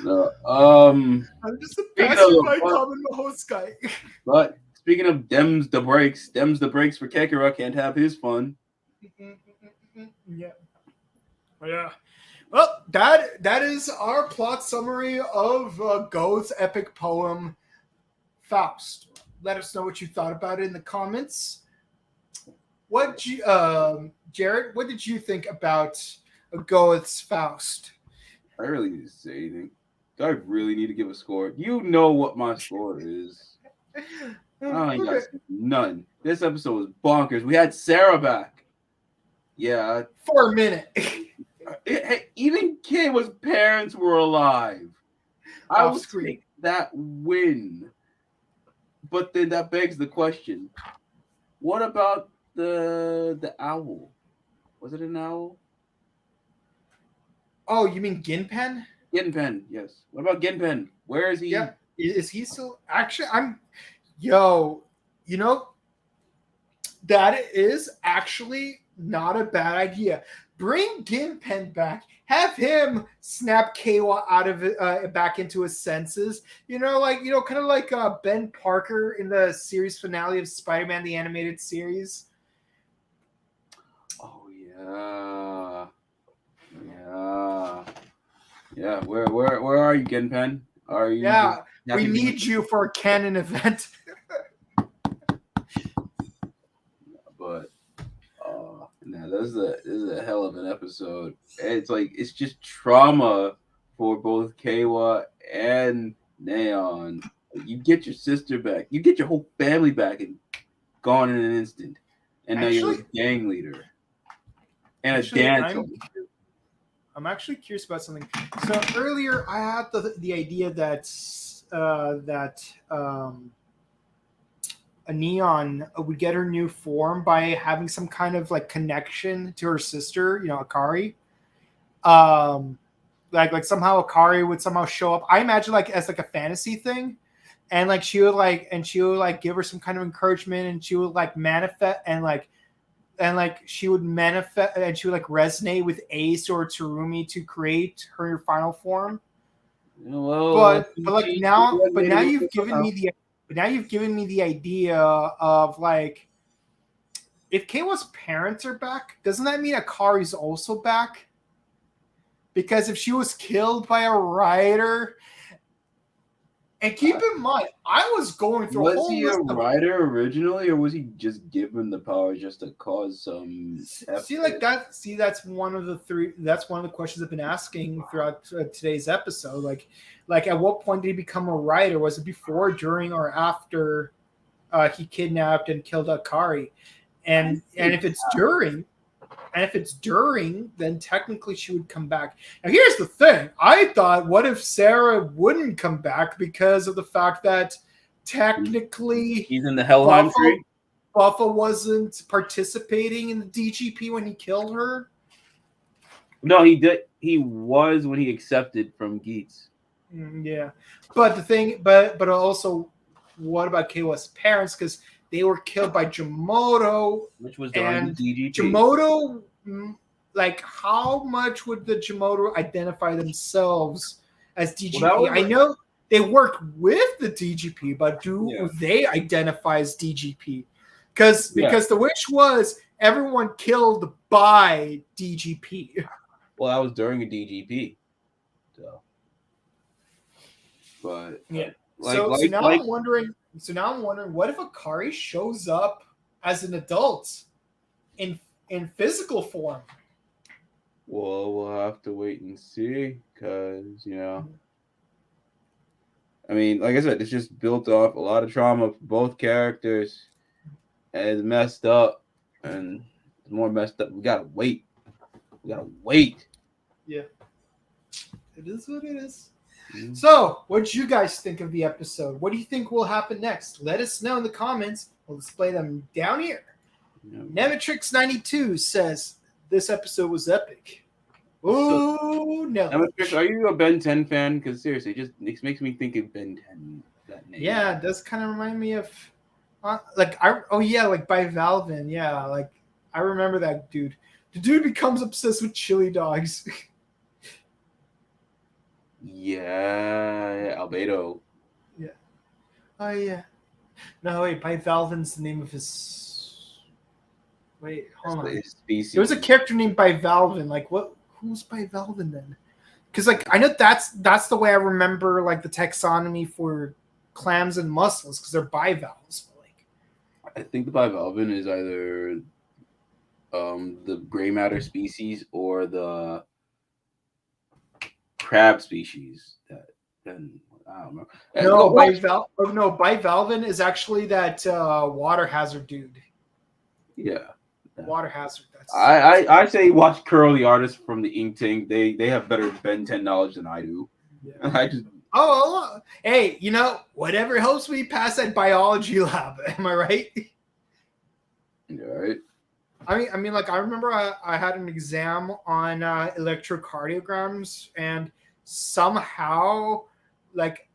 No, I'm just a passerby Kamen Mahotsukai. But speaking of Dems the breaks for Kekara can't have his fun. Yeah. Well, that is our plot summary of Go's epic poem, Faust. Let us know what you thought about it in the comments. Jared, what did you think about Goeth's Faust? I really need to say anything. Do I really need to give a score? You know what my score is. I ain't got none. This episode was bonkers. We had Sarah back. Yeah. For a minute. Even Kayla's parents were alive. I will take that win. But then that begs the question. What about the owl? Was it an owl? Oh, you mean Ginpen? Ginpen, yes. What about Ginpen? Where is he? Yeah. Is he still actually you know, that is actually not a bad idea. Bring Ginpen back. Have him snap Keiwa out of it, back into his senses. Kind of like Ben Parker in the series finale of Spider-Man the Animated Series. Oh yeah. Where are you, Ginpen? Are you? Yeah, we need you for a canon event. But this is a hell of an episode. It's just trauma for both Keiwa and Neon. You get your sister back, you get your whole family back, and gone in an instant. And now you're a gang leader and a dancer. I'm actually curious about something. So earlier, I had the idea that a Neon would get her new form by having some kind of like connection to her sister, Akari. Like somehow Akari would somehow show up. I imagine like as like a fantasy thing, and like she would give her some kind of encouragement, and she would like manifest she would manifest, and she would like resonate with Ace or Tsurumi to create her final form. But now you've given me the idea of like, if Keiwa's parents are back, doesn't that mean Akari's also back? Because if she was killed by a rider, and keep in mind, I was going through. Was he a rider originally, or was he just given the power just to cause some? That's one of the three. That's one of the questions I've been asking throughout today's episode. Like, at what point did he become a rider? Was it before, during, or after he kidnapped and killed Akari? And if it's during, then technically she would come back. Now, here's the thing. I thought, what if Sarah wouldn't come back because of the fact that technically he's in the Helheim tree? Buffa wasn't participating in the DGP when he killed her? No, he did. He was when he accepted from Geats. Yeah. But also, what about Keiwa's parents? Because they were killed by Jamoto, which was during the DGP. Jamoto, like, how much would the Jamoto identify themselves as DGP? I know they worked with the DGP, but do they identify as DGP? Because the wish was everyone killed by DGP. Well, that was during a DGP. So, but yeah. So now I'm wondering, what if Akari shows up as an adult in physical form? Well, we'll have to wait and see, because I mean, like I said, it's just built off a lot of trauma for both characters. and it's messed up, and it's more messed up. We gotta wait. Yeah, it is what it is. So, what did you guys think of the episode? What do you think will happen next? Let us know in the comments. We'll display them down here. Nematrix92 says this episode was epic. Oh no! Nematrix, are you a Ben 10 fan? Because seriously, it makes me think of Ben 10. That name. Yeah, it does kind of remind me of, like by Valvin. Yeah, like I remember that dude. The dude becomes obsessed with chili dogs. Yeah, Albedo. Yeah. Oh yeah. No wait, by Valvin's the name of his. Wait, hold on. Species. There was a character named by Valvin. Like what? Who's by Valvin then? Because like I know that's the way I remember like the taxonomy for clams and mussels because they're bivalves. Like I think the bivalve is either the gray matter species or the crab species. Then I don't know. No, bivalvin is actually that water hazard dude. Yeah. Water hazard. I say watch Curly Artists from the Ink Tank. They have better Ben 10 knowledge than I do. Yeah. I just hey, whatever helps me pass that biology lab. Am I right? Yeah, right. I mean, like I remember I had an exam on electrocardiograms, and somehow, like,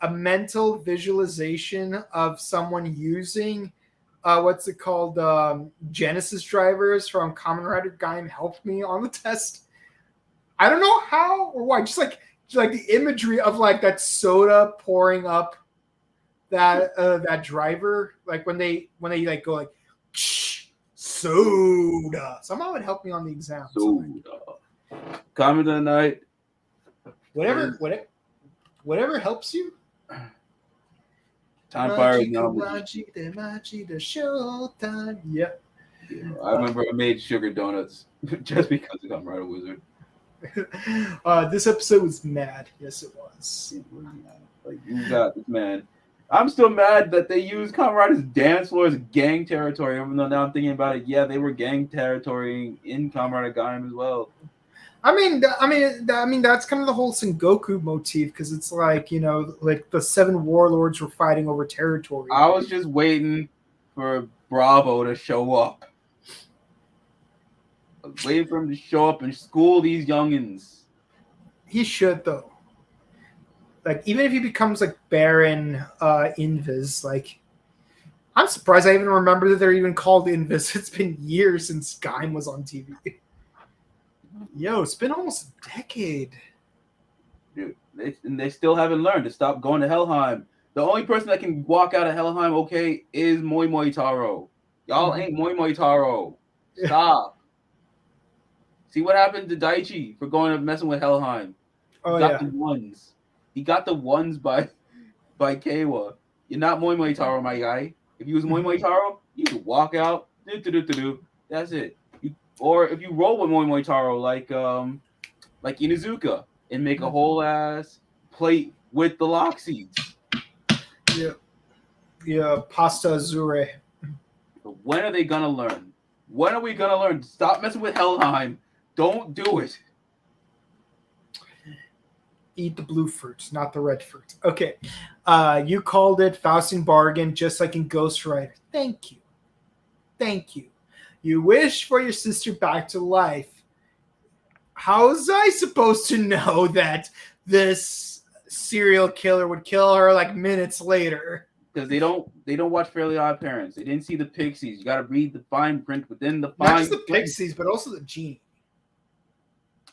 a mental visualization of someone using what's it called? Genesis drivers from Kamen Rider Gaim helped me on the test. I don't know how or why. Just like the imagery of like that soda pouring up that driver, like when they like go like soda. Somehow it helped me on the exam. Soda. Comment of the night. Whatever helps you. Time Fire is Yep. Yeah, I remember I made sugar donuts just because of Kamen Rider Wizard. This episode was mad. Yes, it was. Like you got this, man. I'm still mad that they used Kamen Rider's dance floor as gang territory. Even though now I'm thinking about it, yeah, they were gang territory in Kamen Rider Gaim as well. I mean, that's kind of the whole Sengoku motif because it's like like the 7 warlords were fighting over territory. I was just waiting for Bravo to show up. I was waiting for him to show up and school these youngins. He should though. Like even if he becomes like Baron Invis, like I'm surprised I even remember that they're even called Invis. It's been years since Gaim was on TV. Yo, it's been almost a decade. Dude, they still haven't learned to stop going to Helheim. The only person that can walk out of Helheim okay is Moi Moi Taro. Y'all ain't Moi Moi Taro. Stop. See what happened to Daichi for going and messing with Helheim. Oh, got the ones. He got the ones by Keiwa. You're not Moi Moi Taro, my guy. If you was Moi Moi Taro, you could walk out. That's it. Or if you roll with Moi Moi Taro like Inuzuka and make a whole ass plate with the lock seeds. Yeah, pasta azure. But when are they gonna learn? When are we gonna learn? Stop messing with Helheim. Don't do it. Eat the blue fruit, not the red fruit. Okay. You called it Faustin bargain, just like in Ghost Rider. Thank you. You wish for your sister back to life. How was I supposed to know that this serial killer would kill her like minutes later? Because they don't watch Fairly Odd Parents. They didn't see the Pixies. You got to read the fine print within the fine. Not just the Pixies, but also the genie.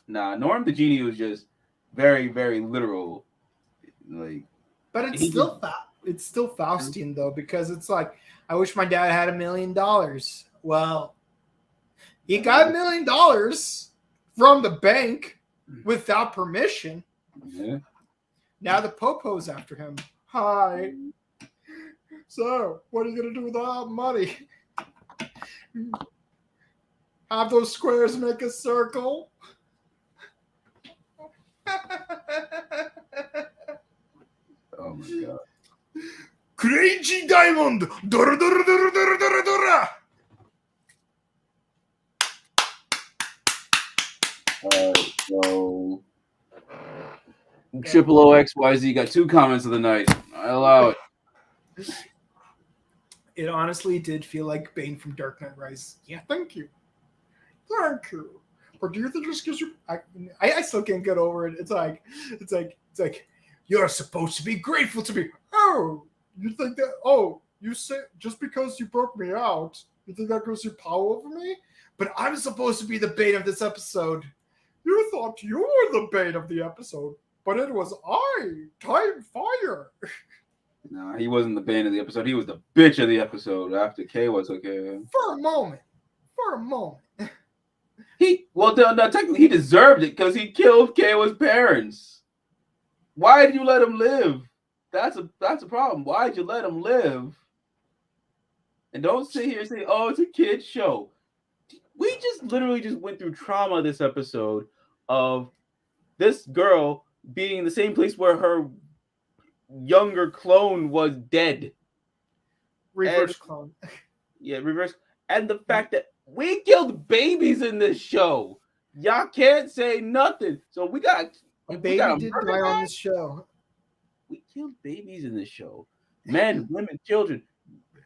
Nah, Norm the genie was just very, very literal. Like, but it's still Faustian though, because it's like I wish my dad had $1 million. Well, he got $1 million from the bank without permission. Yeah. Now the Popo's after him. Hi. So, what are you going to do with all that money? Have those squares make a circle? Oh my god. Crazy Diamond. Dora, dora, dora, dora, dora, dora. So Triple OXYZ got 2 comments of the night. I allow it. It honestly did feel like Bane from Dark Knight Rises. Yeah, thank you. Thank you. Or do you think just because you... I still can't get over it. It's like, you're supposed to be grateful to me. Oh, you think that... Oh, you say just because you broke me out, you think that gives you power over me? But I'm supposed to be the Bane of this episode. You thought you were the Bane of the episode, but it was I, Time Fire. No, he wasn't the Bane of the episode. He was the bitch of the episode after K-Was took care of him. For a moment. Technically he deserved it because he killed K-Was parents. Why did you let him live? That's a problem. Why did you let him live? And don't sit here and say, "Oh, it's a kid's show." We just literally went through trauma this episode of this girl being in the same place where her younger clone was dead. Reverse clone. Yeah, reverse. And the fact that we killed babies in this show. Y'all can't say nothing. So we got a baby did die on this show. We killed babies in this show. Men, women, children.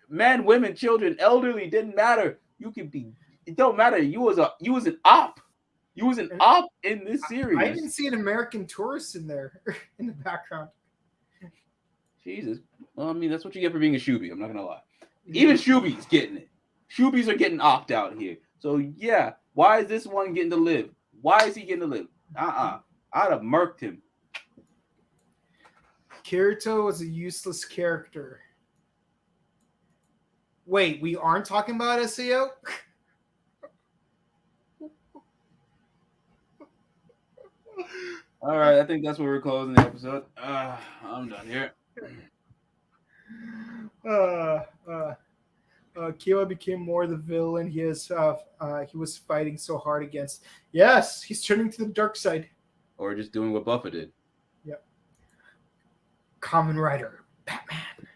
Men, women, children, elderly, didn't matter. You could be, it don't matter. You was an op. You was an op in this series. I didn't see an American tourist in there in the background. Jesus. Well, I mean, that's what you get for being a Shuby. I'm not gonna lie. Even Shuby's getting it. Shubies are getting opt out here. So yeah, why is this one getting to live? Why is he getting to live? I'd have murked him. Kirito was a useless character. Wait, we aren't talking about SAO? All right, I think that's where we're closing the episode. I'm done here. Kira became more the villain he was fighting so hard against. Yes, he's turning to the dark side. Or just doing what Buffa did. Yep. Kamen Rider, Batman.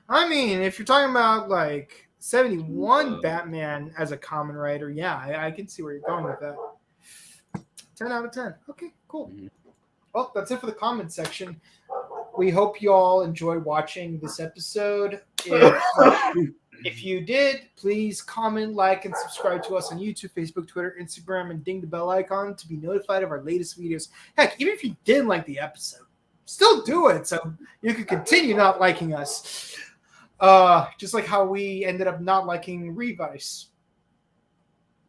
I mean, if you're talking about like 71 Batman as a Kamen Rider, yeah, I can see where you're going with that. 10 out of 10. Okay, cool. Mm-hmm. Well, that's it for the comment section. We hope you all enjoy watching this episode. If you did, please comment, like, and subscribe to us on YouTube, Facebook, Twitter, Instagram, and ding the bell icon to be notified of our latest videos. Heck, even if you didn't like the episode, still do it so you can continue not liking us. Just like how we ended up not liking Revice.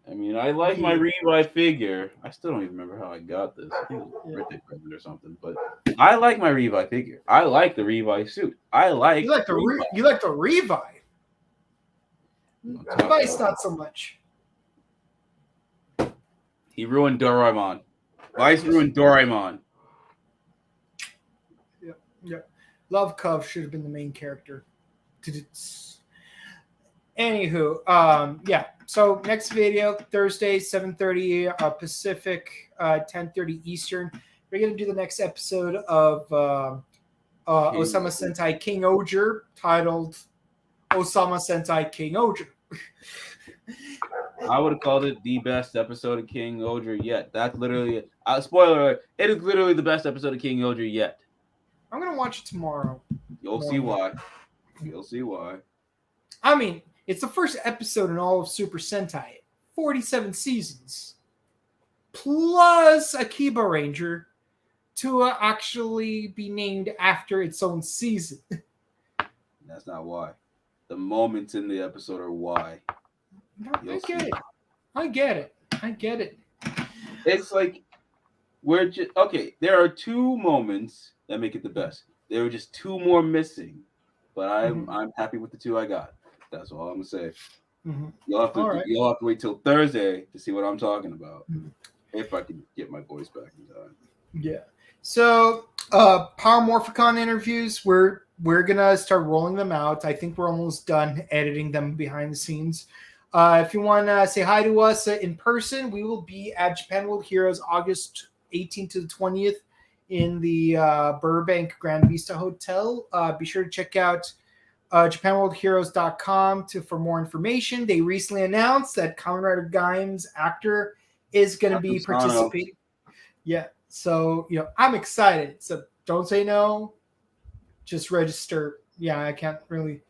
I mean, I like my Revi figure. I still don't even remember how I got this. I think it was a birthday present or something. But I like my Revi figure. I like the Revi suit. I like. You like the Revi. Vice, not so much. He ruined Doraemon. Vice ruined Doraemon. Yep. Love Cove should have been the main character. Anywho, yeah. So next video, Thursday, 7:30 Pacific, 10:30 Eastern. We're gonna do the next episode of Osama Sentai King Oger, titled Osama Sentai King Oger. I would have called it the best episode of King Oger yet. That's literally it. Spoiler alert, it is literally the best episode of King Oger yet. I'm gonna watch it tomorrow. You'll see why. You'll see why. I mean, it's the first episode in all of Super Sentai. 47 seasons. Plus a Kiba Ranger to actually be named after its own season. That's not why. The moments in the episode are why. I get it. It's like we're just okay. There are 2 moments that make it the best. There were just 2 more missing, but I'm happy with the 2 I got. That's all I'm gonna say. Mm-hmm. You'll have to wait till Thursday to see what I'm talking about. Mm-hmm. If I can get my voice back in time. Yeah. So Power Morphicon interviews, we're gonna start rolling them out. I think we're almost done editing them behind the scenes. If you want to say hi to us in person, we will be at Japan World Heroes August 18th to the 20th in the Burbank Grand Vista Hotel. Be sure to check out JapanWorldHeroes.com for more information. They recently announced that Kamen Rider Gaim's actor is going to be participating. Yeah, so I'm excited. So don't say no. Just register. Yeah, I can't really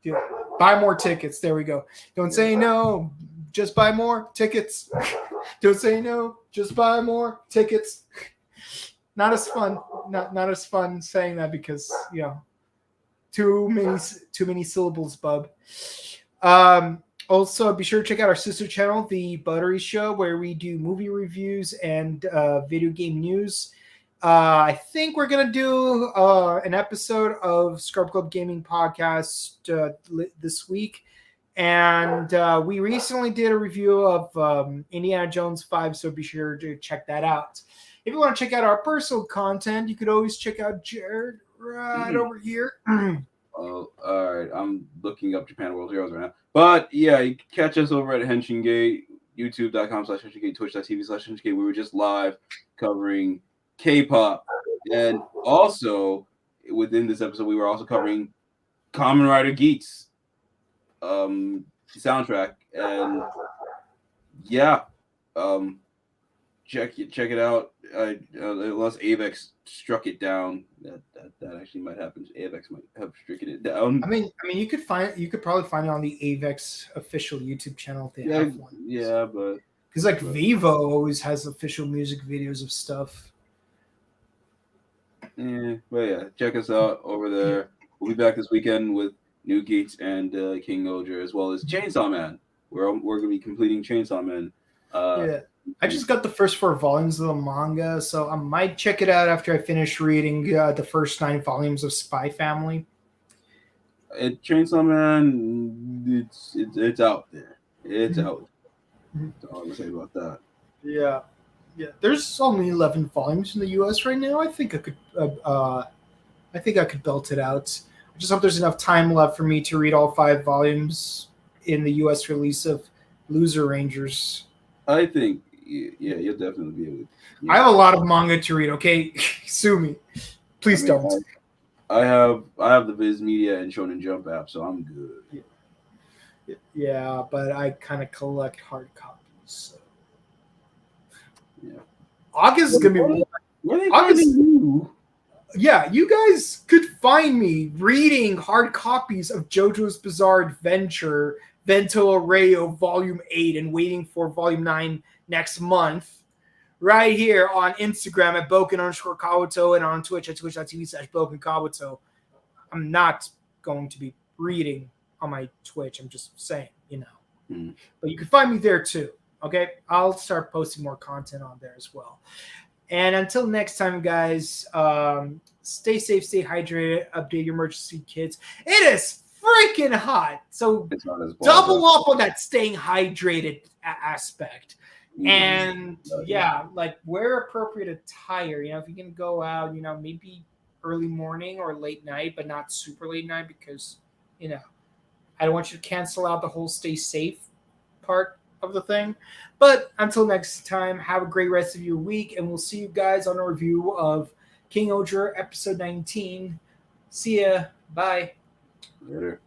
do it. Buy more tickets. There we go. Don't say no. Just buy more tickets. Don't say no. Just buy more tickets. Not as fun. Not as fun saying that because too many syllables, bub. Also, be sure to check out our sister channel, The Buttery Show, where we do movie reviews and video game news. I think we're going to do an episode of Scrub Club Gaming Podcast this week. And we recently did a review of Indiana Jones 5, so be sure to check that out. If you want to check out our personal content, you could always check out Jared right over here. Oh, all right. I'm looking up Japan World Heroes right now. But yeah, you can catch us over at Henshingate, youtube.com/Henshingate, twitch.tv/Henshingate. We were just live covering K-pop. And also, within this episode, we were also covering Kamen Rider Geats soundtrack. And yeah, check it out. Unless Avex struck it down, that actually might happen. Avex might have stricken it down. I mean, you could probably find it on the Avex official YouTube channel if they have one. Yeah, but because Vivo always has official music videos of stuff. But yeah, check us out over there. We'll be back this weekend with new Geats and King Oger, as well as Chainsaw Man. We're gonna be completing Chainsaw Man. Yeah. I just got the first 4 volumes of the manga, so I might check it out after I finish reading the first 9 volumes of Spy Family. Chainsaw Man, it's out there. It's out. That's all I'm gonna say about that. Yeah. There's only 11 volumes in the U.S. right now. I think I could belt it out. I just hope there's enough time left for me to read all 5 volumes in the U.S. release of Loser Rangers. I think, yeah, you'll definitely be able to. Yeah. I have a lot of manga to read, okay? Sue me. Please don't. I have the Viz Media and Shonen Jump app, so I'm good. Yeah, but I kind of collect hard copies. So. Yeah. August is going to be... Where are they finding you? Yeah, you guys could find me reading hard copies of JoJo's Bizarre Adventure, Vento Arreo Volume 8, and waiting for Volume 9 next month, right here on Instagram at Boken_Kabuto and on Twitch at twitch.tv/BokenKabuto. I'm not going to be reading on my Twitch. I'm just saying, But you can find me there too, okay? I'll start posting more content on there as well. And until next time, guys, stay safe, stay hydrated, update your emergency kits. It is freaking hot, so double up on that staying hydrated aspect. And wear appropriate attire. If you're gonna go out, maybe early morning or late night, but not super late night, because I don't want you to cancel out the whole stay safe part of the thing. But until next time, have a great rest of your week, and we'll see you guys on a review of King Oger episode 19. See ya. Bye. Later.